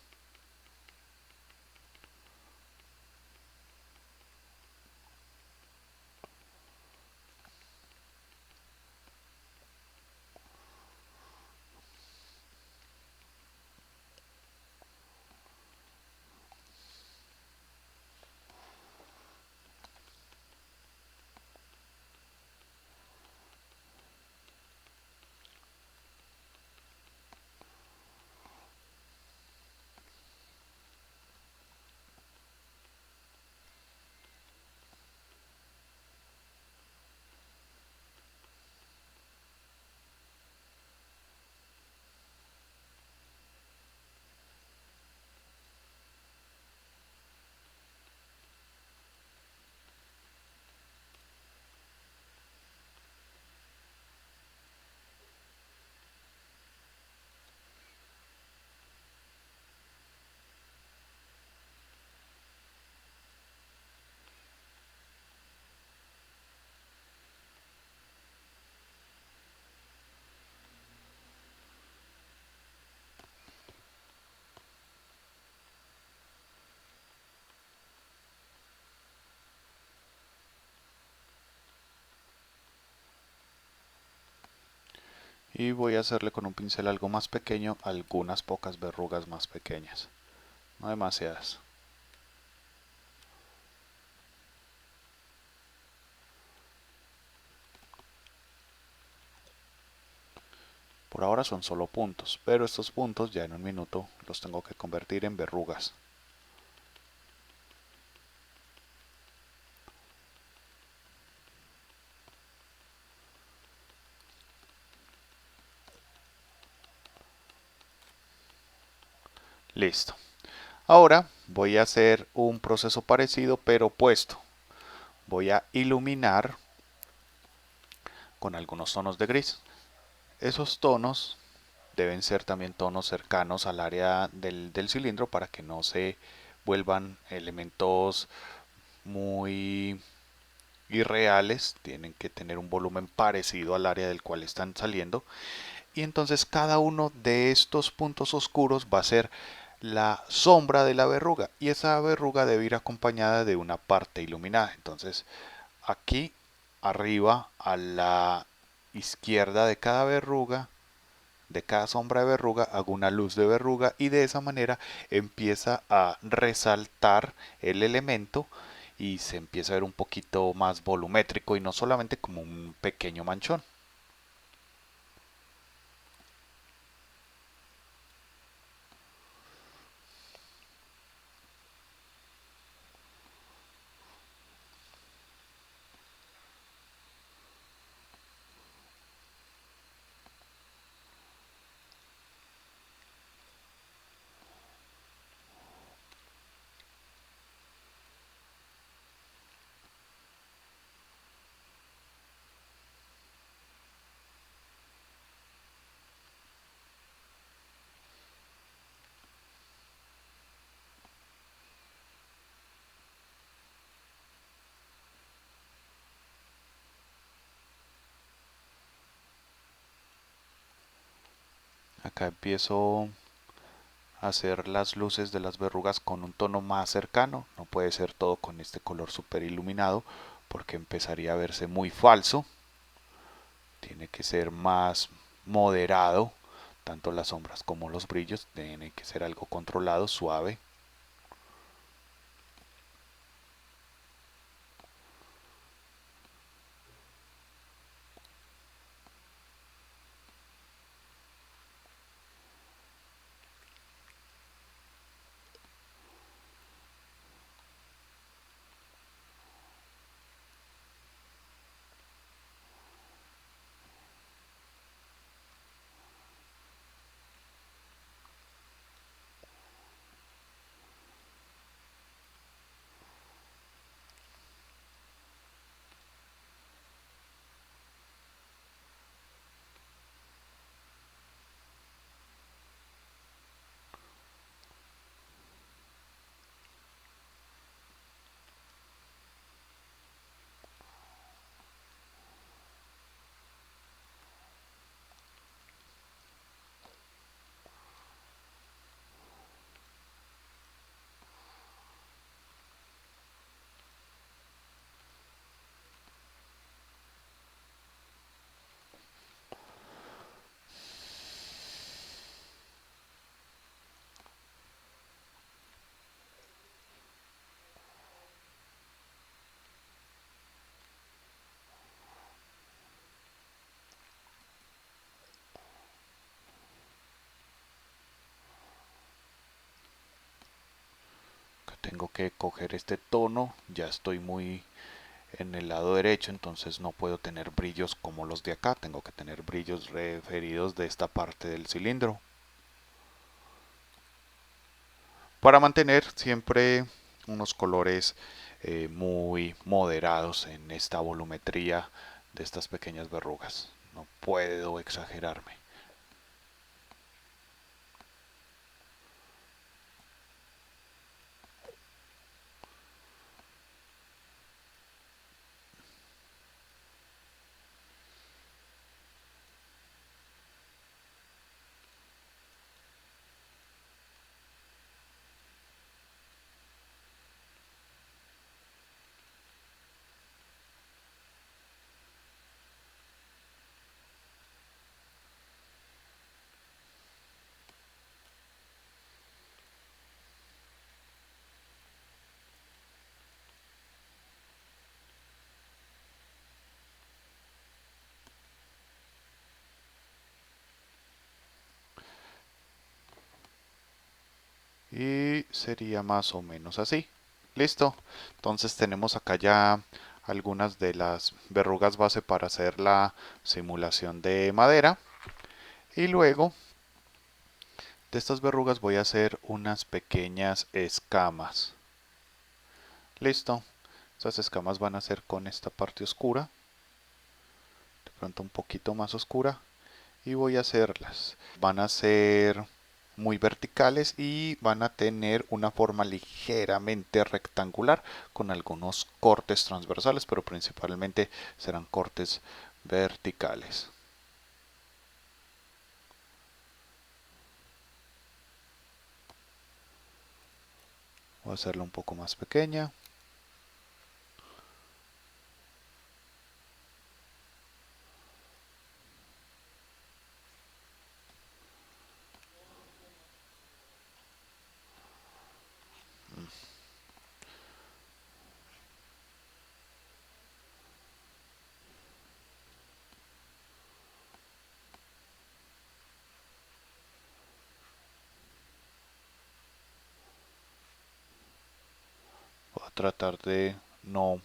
Y voy a hacerle con un pincel algo más pequeño algunas pocas verrugas más pequeñas, no demasiadas. Por ahora son solo puntos, pero estos puntos ya en un minuto los tengo que convertir en verrugas. Listo. Ahora voy a hacer un proceso parecido pero opuesto. Voy a iluminar con algunos tonos de gris. Esos tonos deben ser también tonos cercanos al área del cilindro para que no se vuelvan elementos muy irreales, tienen que tener un volumen parecido al área del cual están saliendo. Y entonces cada uno de estos puntos oscuros va a ser la sombra de la verruga y esa verruga debe ir acompañada de una parte iluminada. Entonces aquí arriba a la izquierda de cada verruga de cada sombra de verruga hago una luz de verruga y de esa manera empieza a resaltar el elemento y se empieza a ver un poquito más volumétrico y no solamente como un pequeño manchón. Acá empiezo a hacer las luces de las verrugas con un tono más cercano. No puede ser todo con este color super iluminado porque empezaría a verse muy falso. Tiene que ser más moderado. Tanto las sombras como los brillos tienen que ser algo controlado, suave. Tengo que coger este tono, ya estoy muy en el lado derecho, entonces no puedo tener brillos como los de acá, tengo que tener brillos referidos de esta parte del cilindro. Para mantener siempre unos colores muy moderados en esta volumetría de estas pequeñas verrugas. No puedo exagerarme. Y sería más o menos así. Listo. Entonces tenemos acá ya algunas de las verrugas base para hacer la simulación de madera. Y luego de estas verrugas voy a hacer unas pequeñas escamas. Listo. Estas escamas van a ser con esta parte oscura. De pronto un poquito más oscura. Y voy a hacerlas. Van a ser muy verticales y van a tener una forma ligeramente rectangular con algunos cortes transversales, pero principalmente serán cortes verticales. Voy a hacerla un poco más pequeña. tratar de no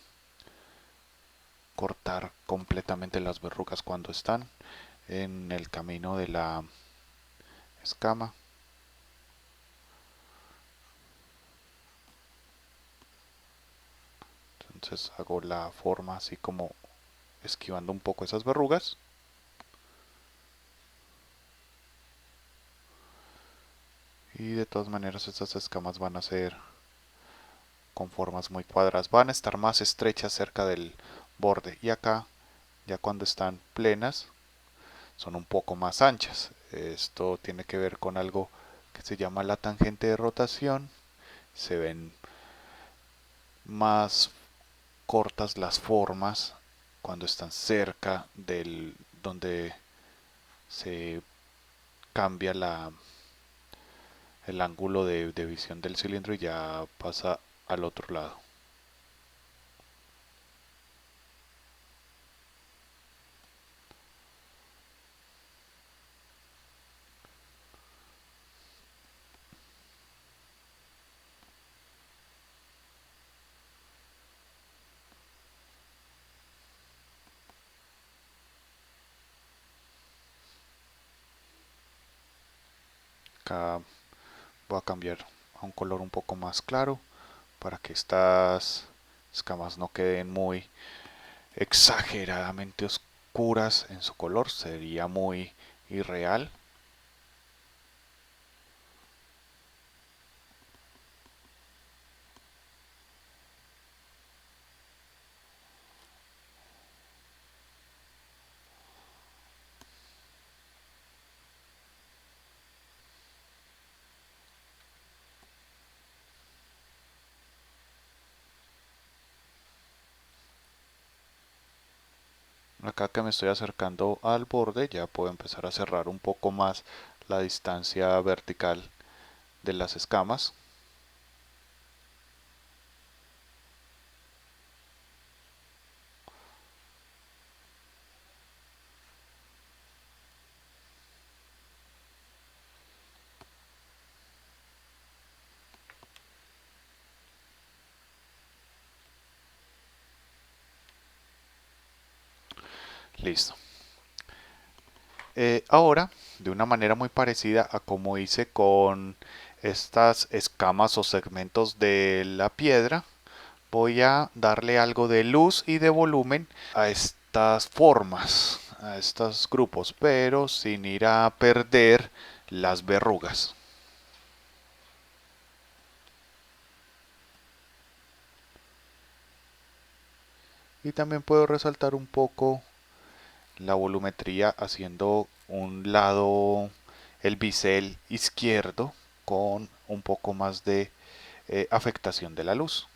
cortar completamente las verrugas cuando están en el camino de la escama. Entonces hago la forma así como esquivando un poco esas verrugas. Y de todas maneras estas escamas van a ser con formas muy cuadradas. Van a estar más estrechas cerca del borde. Y acá, ya cuando están plenas, son un poco más anchas. Esto tiene que ver con algo que se llama la tangente de rotación. Se ven más cortas las formas cuando están cerca del donde se cambia el ángulo de visión del cilindro y ya pasa al otro lado. Acá voy a cambiar a un color un poco más claro para que estas escamas no queden muy exageradamente oscuras en su color, sería muy irreal. Acá que me estoy acercando al borde ya puedo empezar a cerrar un poco más la distancia vertical de las escamas. Listo. Ahora, de una manera muy parecida a como hice con estas escamas o segmentos de la piedra, voy a darle algo de luz y de volumen a estas formas, a estos grupos, pero sin ir a perder las verrugas. Y también puedo resaltar un poco la volumetría haciendo un lado, el bisel izquierdo, con un poco más de afectación de la luz.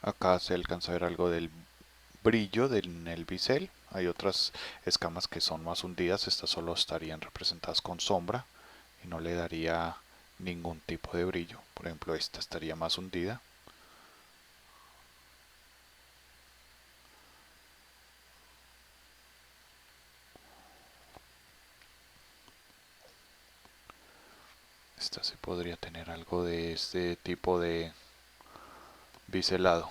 Acá se alcanza a ver algo del brillo en el bisel. Hay otras escamas que son más hundidas, estas solo estarían representadas con sombra y no le daría ningún tipo de brillo. Por ejemplo, esta estaría más hundida. Esta sí podría tener algo de este tipo de biselado.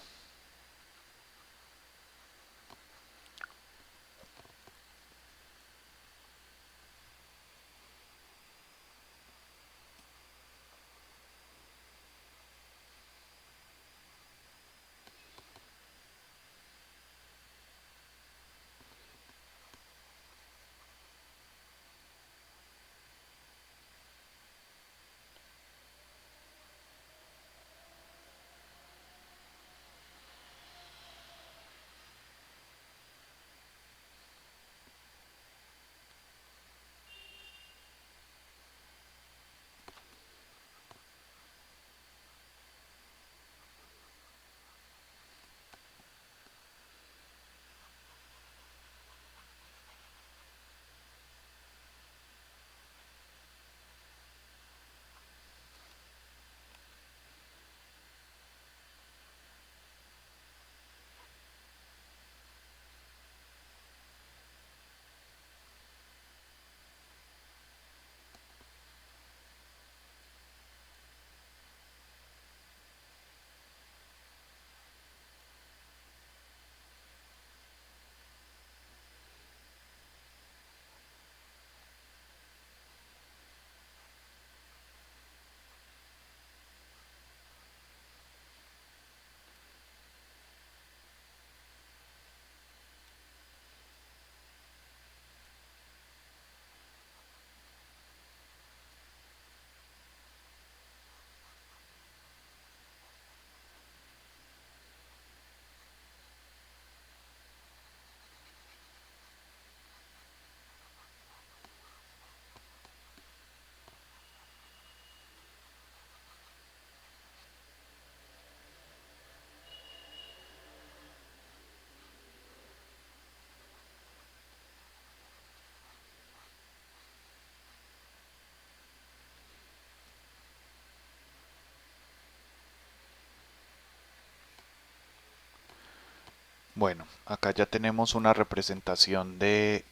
Bueno, acá ya tenemos una representación de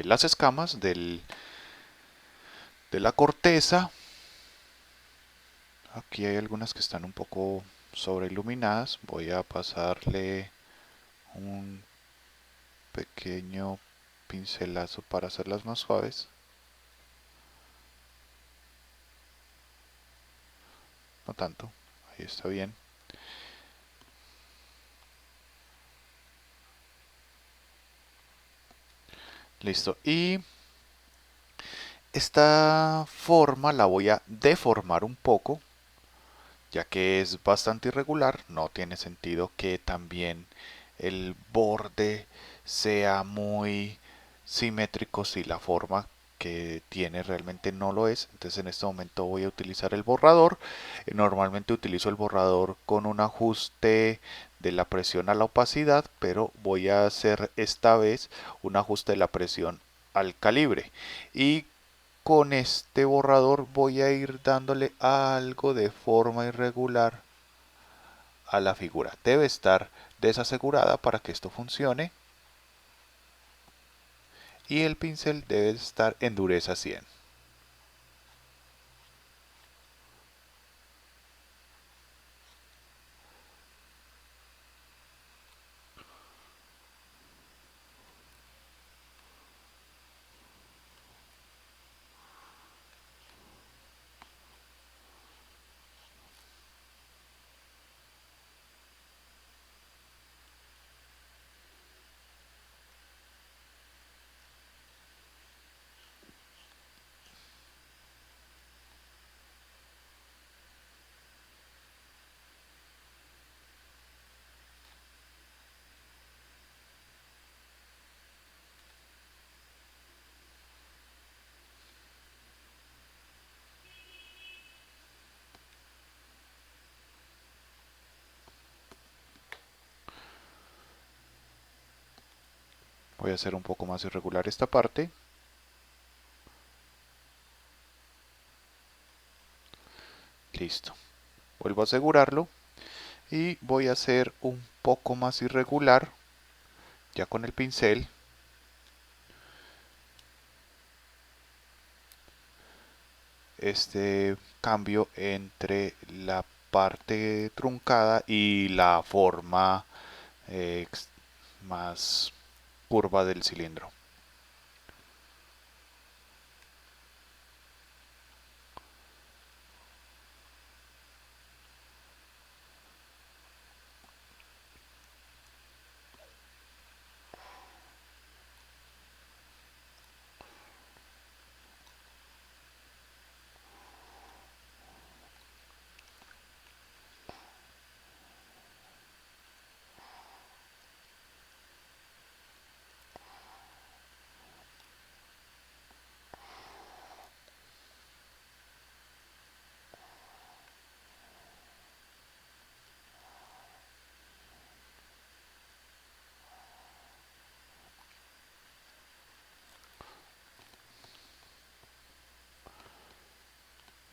las escamas de la corteza. Aquí hay algunas que están un poco sobreiluminadas. Voy a pasarle un pequeño pincelazo para hacerlas más suaves. No tanto, ahí está bien. Listo. Y esta forma la voy a deformar un poco, ya que es bastante irregular. No tiene sentido que también el borde sea muy simétrico si la forma que tiene realmente no lo es. Entonces en este momento voy a utilizar el borrador. Normalmente utilizo el borrador con un ajuste de la presión a la opacidad, pero voy a hacer esta vez un ajuste de la presión al calibre. Y con este borrador voy a ir dándole algo de forma irregular a la figura. Debe estar desasegurada para que esto funcione. Y el pincel debe estar en dureza 100. Voy a hacer un poco más irregular esta parte. Listo. Vuelvo a asegurarlo y voy a hacer un poco más irregular ya con el pincel este cambio entre la parte truncada y la forma más curva del cilindro.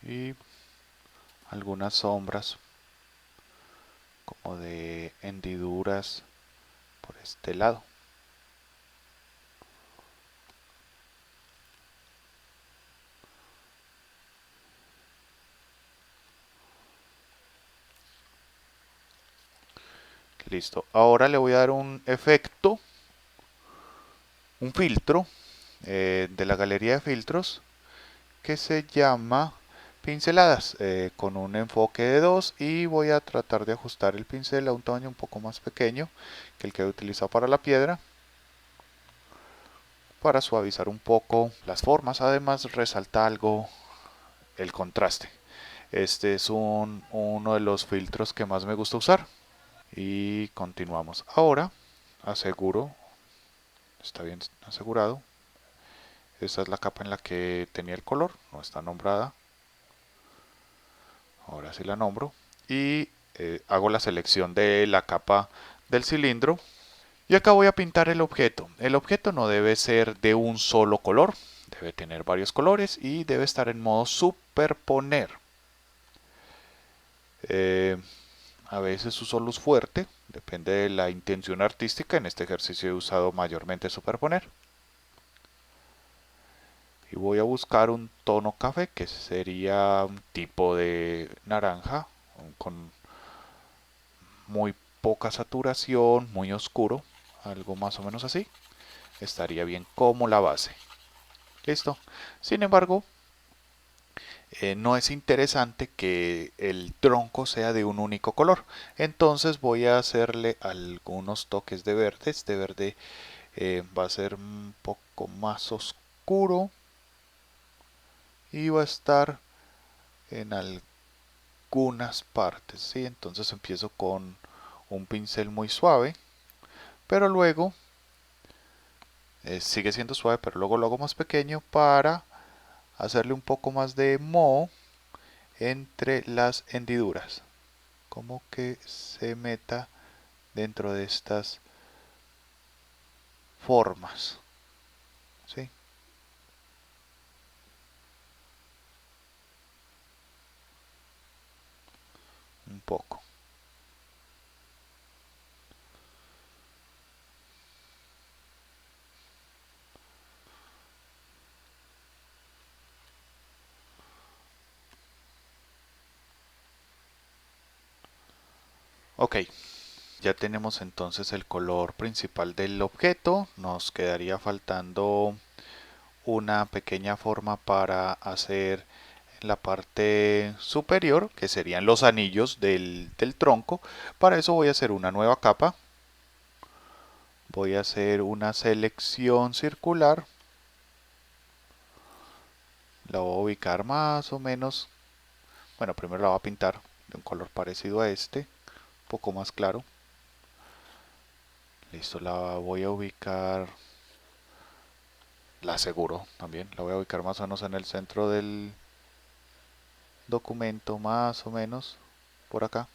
Y algunas sombras como de hendiduras por este lado. Listo. Ahora le voy a dar un efecto, un filtro de la galería de filtros que se llama pinceladas con un enfoque de 2 y voy a tratar de ajustar el pincel a un tamaño un poco más pequeño que el que he utilizado para la piedra para suavizar un poco las formas. Además resalta algo el contraste. Este es uno de los filtros que más me gusta usar. Y continuamos. Ahora aseguro, está bien asegurado. Esta es la capa en la que tenía el color, no está nombrada. Ahora sí la nombro. Y hago la selección de la capa del cilindro. Y acá voy a pintar el objeto. El objeto no debe ser de un solo color. Debe tener varios colores y debe estar en modo superponer. A veces uso luz fuerte, depende de la intención artística. En este ejercicio he usado mayormente superponer. Y voy a buscar un tono café que sería un tipo de naranja con muy poca saturación, muy oscuro, algo más o menos así. Estaría bien como la base. Listo. Sin embargo, no es interesante que el tronco sea de un único color. Entonces voy a hacerle algunos toques de verde. Este verde va a ser un poco más oscuro y va a estar en algunas partes, ¿sí? Entonces empiezo con un pincel muy suave, pero luego sigue siendo suave, pero luego lo hago más pequeño para hacerle un poco más de moho entre las hendiduras, como que se meta dentro de estas formas, ¿sí? Un poco. Ok, ya tenemos entonces el color principal del objeto. Nos quedaría faltando una pequeña forma para hacer la parte superior, que serían los anillos del tronco. Para eso voy a hacer una nueva capa. Voy a hacer una selección circular. La voy a ubicar más o menos. Bueno, primero la voy a pintar de un color parecido a este, un poco más claro. Listo, la voy a ubicar, la aseguro también, la voy a ubicar más o menos en el centro del documento, más o menos por acá.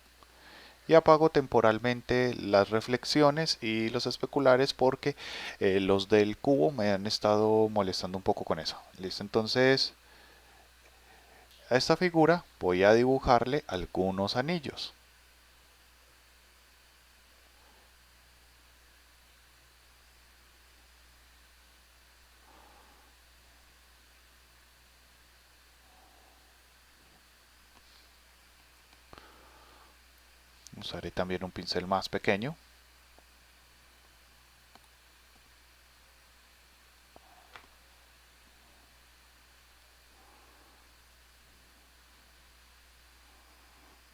y apago temporalmente las reflexiones y los especulares porque los del cubo me han estado molestando un poco con eso. Listo, entonces a esta figura voy a dibujarle algunos anillos. Usaré también un pincel más pequeño.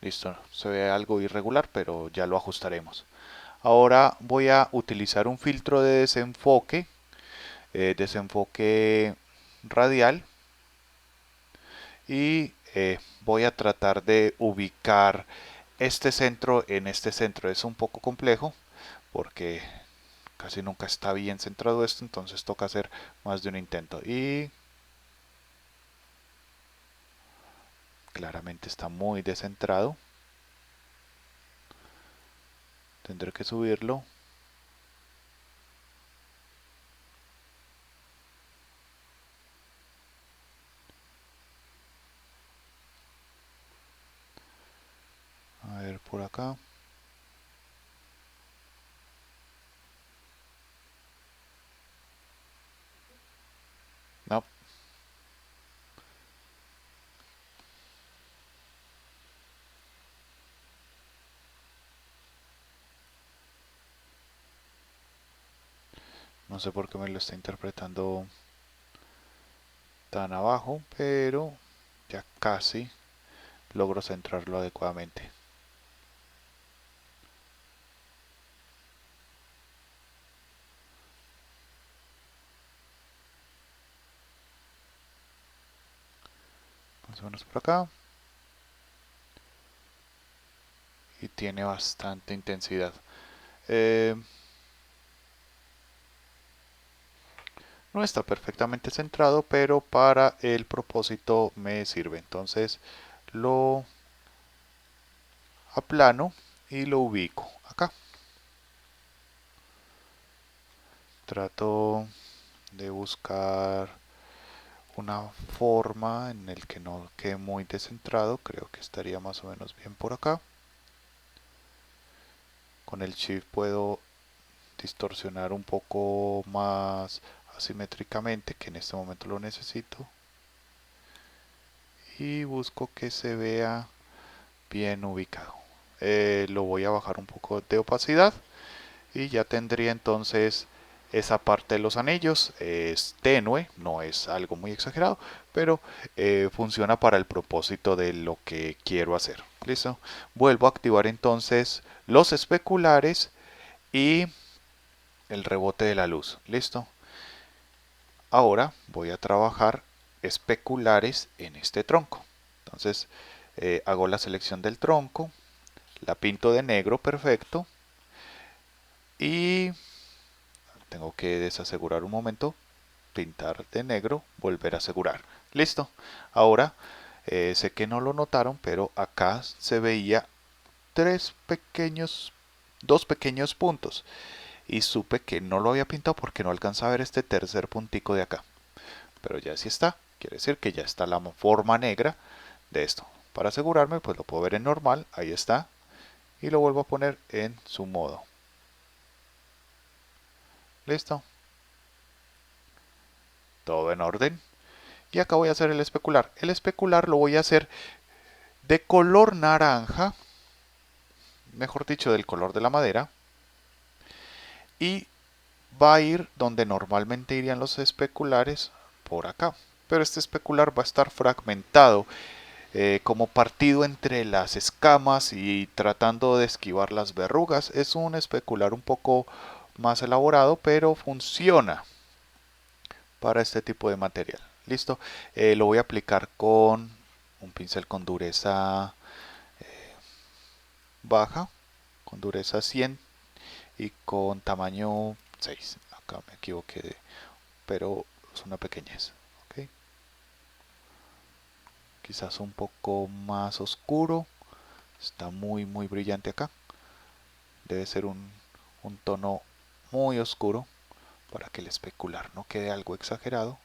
Listo, se ve algo irregular, pero ya lo ajustaremos. Ahora voy a utilizar un filtro de desenfoque radial, y voy a tratar de ubicar este centro en este centro. Es un poco complejo porque casi nunca está bien centrado esto, entonces toca hacer más de un intento. Y claramente está muy descentrado. Tendré que subirlo. A ver por acá. No, no sé por qué me lo está interpretando tan abajo, pero ya casi logro centrarlo adecuadamente. Más o menos por acá. Y tiene bastante intensidad. Eh, no está perfectamente centrado, pero para el propósito me sirve. Entonces lo aplano y lo ubico acá. Trato de buscar una forma en el que no quede muy descentrado. Creo que estaría más o menos bien por acá. Con el Shift puedo distorsionar un poco más asimétricamente, que en este momento lo necesito. Y busco que se vea bien ubicado. Lo voy a bajar un poco de opacidad y ya tendría entonces esa parte de los anillos. Es tenue, no es algo muy exagerado, pero funciona para el propósito de lo que quiero hacer. Listo. Vuelvo a activar entonces los especulares y el rebote de la luz. Listo. Ahora voy a trabajar especulares en este tronco. Entonces hago la selección del tronco, la pinto de negro, perfecto, y tengo que desasegurar un momento, pintar de negro, volver a asegurar. Listo. Ahora sé que no lo notaron, pero acá se veía dos pequeños puntos, y supe que no lo había pintado porque no alcanzaba a ver este tercer puntico de acá. Pero ya sí está, quiere decir que ya está la forma negra de esto. Para asegurarme, pues lo puedo ver en normal, ahí está, y lo vuelvo a poner en su modo. Listo, todo en orden. Y acá voy a hacer el especular. El especular lo voy a hacer de color naranja, mejor dicho, del color de la madera, y va a ir donde normalmente irían los especulares, por acá. Pero este especular va a estar fragmentado, como partido entre las escamas y tratando de esquivar las verrugas. Es un especular un poco más elaborado, pero funciona para este tipo de material. Listo. Lo voy a aplicar con un pincel con dureza baja, con dureza 100 y con tamaño 6. Acá me equivoqué, pero es una pequeñez. ¿Okay? Quizás un poco más oscuro. Está muy brillante acá. Debe ser un tono muy oscuro para que el especular no quede algo exagerado.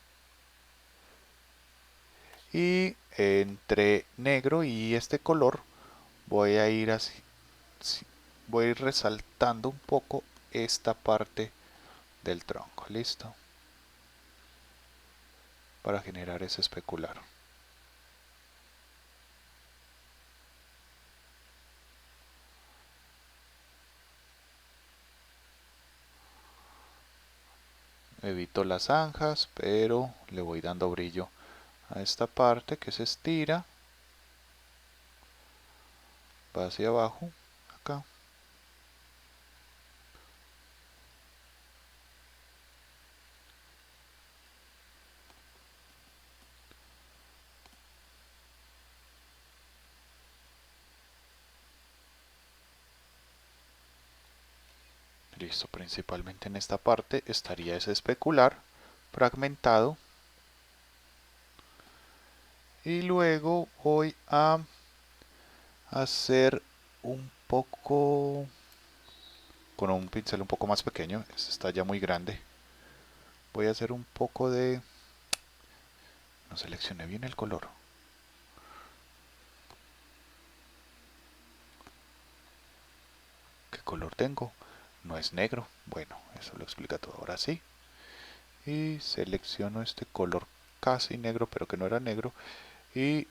Y entre negro y este color voy a ir así, voy a ir resaltando un poco esta parte del tronco. Listo, para generar ese especular. Evito las zanjas, pero le voy dando brillo a esta parte que se estira, va hacia abajo, acá. Listo, principalmente en esta parte estaría ese especular fragmentado. Y luego voy a hacer un poco con un pincel un poco más pequeño, este está ya muy grande. Voy a hacer un poco de... No seleccioné bien el color. ¿Qué color tengo? No es negro. Bueno, eso lo explica todo. Ahora sí. Y selecciono este color casi negro, pero que no era negro. Y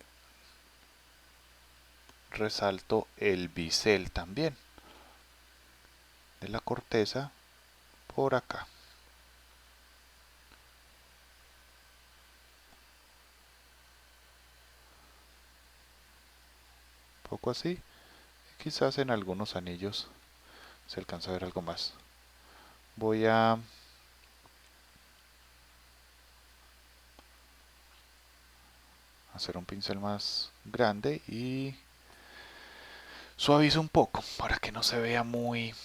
resalto el bisel también de la corteza por acá. Un poco así. Quizás en algunos anillos se alcanza a ver algo más. Voy a hacer un pincel más grande y suavizo un poco para que no se vea muy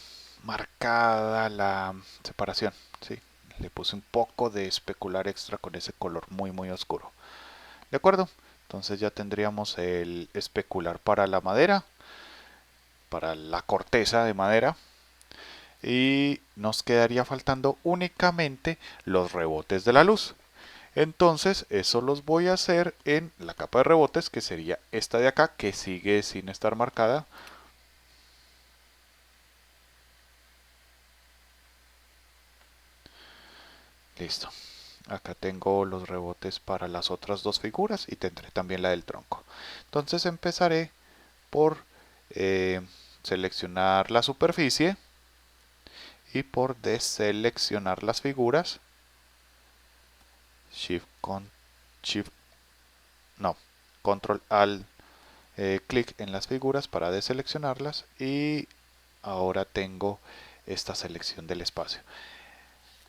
marcada la separación. ¿Sí? Le puse un poco de especular extra con ese color muy oscuro. ¿De acuerdo? Entonces ya tendríamos el especular para la madera, para la corteza de madera. Y nos quedaría faltando únicamente los rebotes de la luz. Entonces eso los voy a hacer en la capa de rebotes, que sería esta de acá, que sigue sin estar marcada. Listo. Acá tengo los rebotes para las otras dos figuras y tendré también la del tronco. Entonces empezaré por seleccionar la superficie y por deseleccionar las figuras. Shift con Shift no, Control Alt clic en las figuras para deseleccionarlas y ahora tengo esta selección del espacio.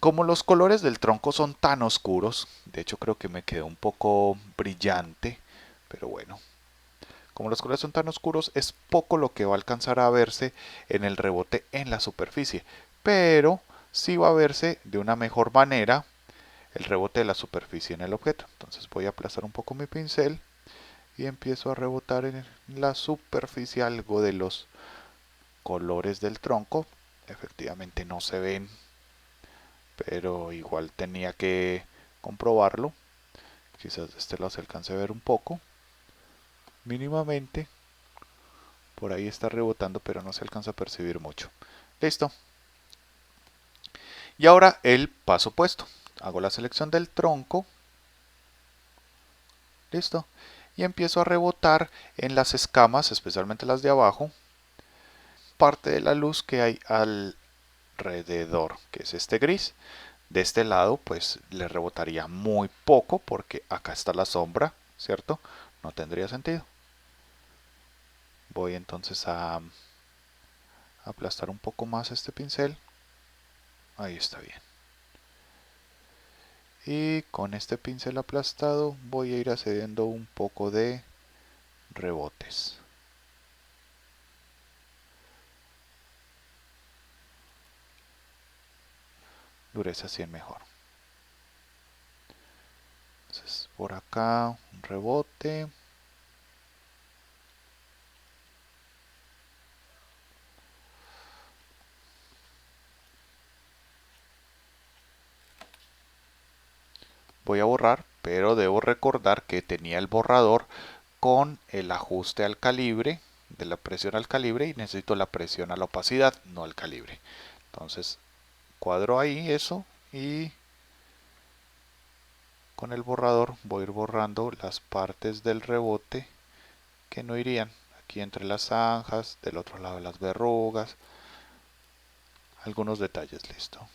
Como los colores del tronco son tan oscuros, de hecho creo que me quedó un poco brillante, pero bueno, como los colores son tan oscuros es poco lo que va a alcanzar a verse en el rebote en la superficie, pero sí va a verse de una mejor manera el rebote de la superficie en el objeto. Entonces voy a aplazar un poco mi pincel y empiezo a rebotar en la superficie algo de los colores del tronco. Efectivamente no se ven, pero igual tenía que comprobarlo. Quizás este lo se alcance a ver un poco, mínimamente. Por ahí está rebotando, pero no se alcanza a percibir mucho. Listo. Y ahora el paso opuesto. Hago la selección del tronco. Listo. Y empiezo a rebotar en las escamas, especialmente las de abajo, parte de la luz que hay alrededor, que es este gris. De este lado, pues le rebotaría muy poco porque acá está la sombra, ¿cierto? No tendría sentido. Voy entonces a aplastar un poco más este pincel. Ahí está bien. Y con este pincel aplastado voy a ir accediendo un poco de rebotes. Dureza 100 mejor. Entonces por acá un rebote. Voy a borrar, pero debo recordar que tenía el borrador con el ajuste al calibre, de la presión al calibre, y necesito la presión a la opacidad, no al calibre. Entonces cuadro ahí eso y con el borrador voy a ir borrando las partes del rebote que no irían. Aquí entre las zanjas, del otro lado las verrugas, algunos detalles, listo.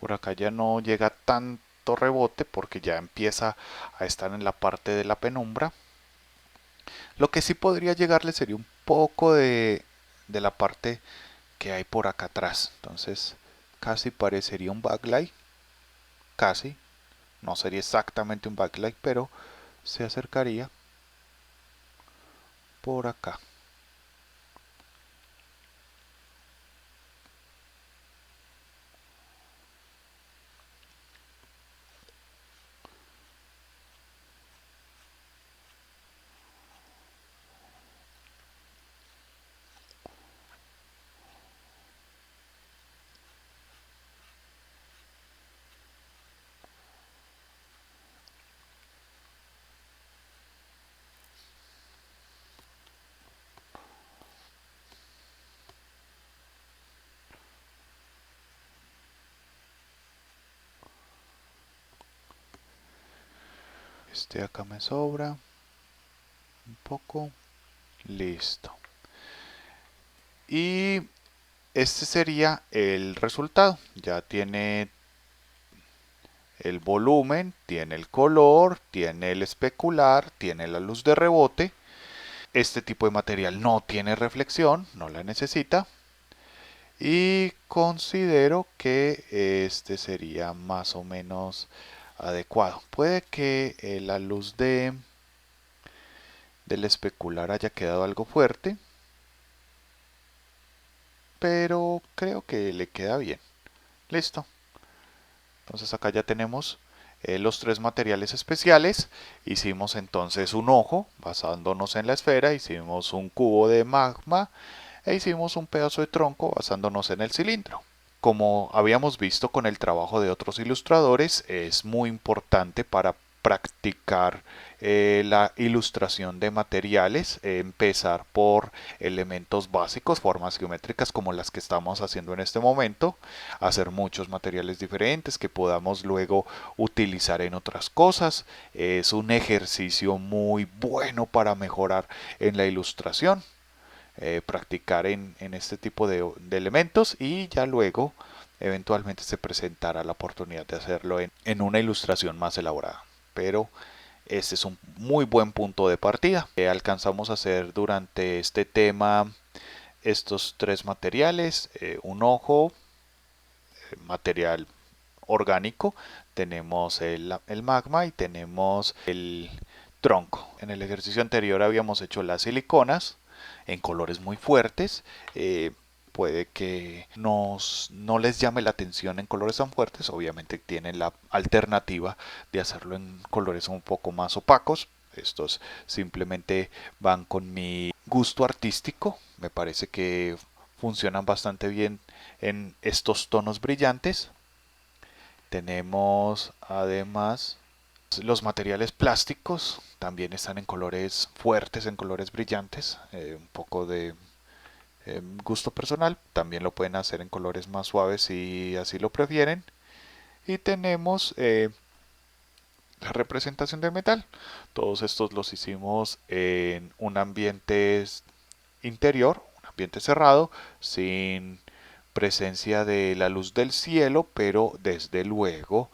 Por acá ya no llega tanto rebote porque ya empieza a estar en la parte de la penumbra. Lo que sí podría llegarle sería un poco de la parte que hay por acá atrás. Entonces casi parecería un backlight. Casi. No sería exactamente un backlight, pero se acercaría por acá. Este acá me sobra un poco. Listo. Y este sería el resultado. Ya tiene el volumen, tiene el color, tiene el especular, tiene la luz de rebote. Este tipo de material no tiene reflexión, no la necesita. Y considero que este sería más o menos adecuado. Puede que la luz del especular haya quedado algo fuerte, pero creo que le queda bien. Listo. Entonces acá ya tenemos los tres materiales especiales. Hicimos entonces un ojo basándonos en la esfera, hicimos un cubo de magma e hicimos un pedazo de tronco basándonos en el cilindro. Como habíamos visto con el trabajo de otros ilustradores, es muy importante para practicar la ilustración de materiales, empezar por elementos básicos, formas geométricas como las que estamos haciendo en este momento, hacer muchos materiales diferentes que podamos luego utilizar en otras cosas. Es un ejercicio muy bueno para mejorar en la ilustración. Practicar en este tipo de elementos y ya luego eventualmente se presentará la oportunidad de hacerlo en una ilustración más elaborada. Pero este es un muy buen punto de partida. Alcanzamos a hacer durante este tema estos tres materiales, un ojo, material orgánico, tenemos el magma y tenemos el tronco. En el ejercicio anterior habíamos hecho las siliconas en colores muy fuertes. Puede que no les llame la atención en colores tan fuertes. Obviamente tienen la alternativa de hacerlo en colores un poco más opacos. Estos simplemente van con mi gusto artístico. Me parece que funcionan bastante bien en estos tonos brillantes. Tenemos además los materiales plásticos, también están en colores fuertes, en colores brillantes, un poco de gusto personal. También lo pueden hacer en colores más suaves si así lo prefieren. Y tenemos la representación del metal. Todos estos los hicimos en un ambiente interior, un ambiente cerrado, sin presencia de la luz del cielo, pero desde luego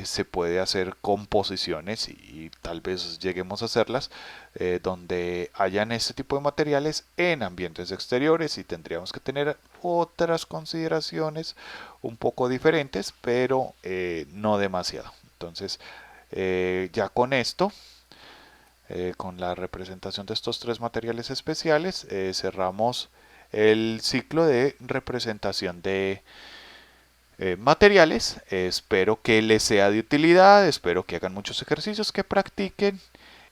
se puede hacer composiciones y tal vez lleguemos a hacerlas donde hayan este tipo de materiales en ambientes exteriores y tendríamos que tener otras consideraciones un poco diferentes, pero no demasiado. Entonces, ya con esto, con la representación de estos tres materiales especiales, cerramos el ciclo de representación de materiales. Espero que les sea de utilidad, espero que hagan muchos ejercicios, que practiquen,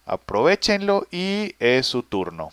aprovechenlo y es su turno.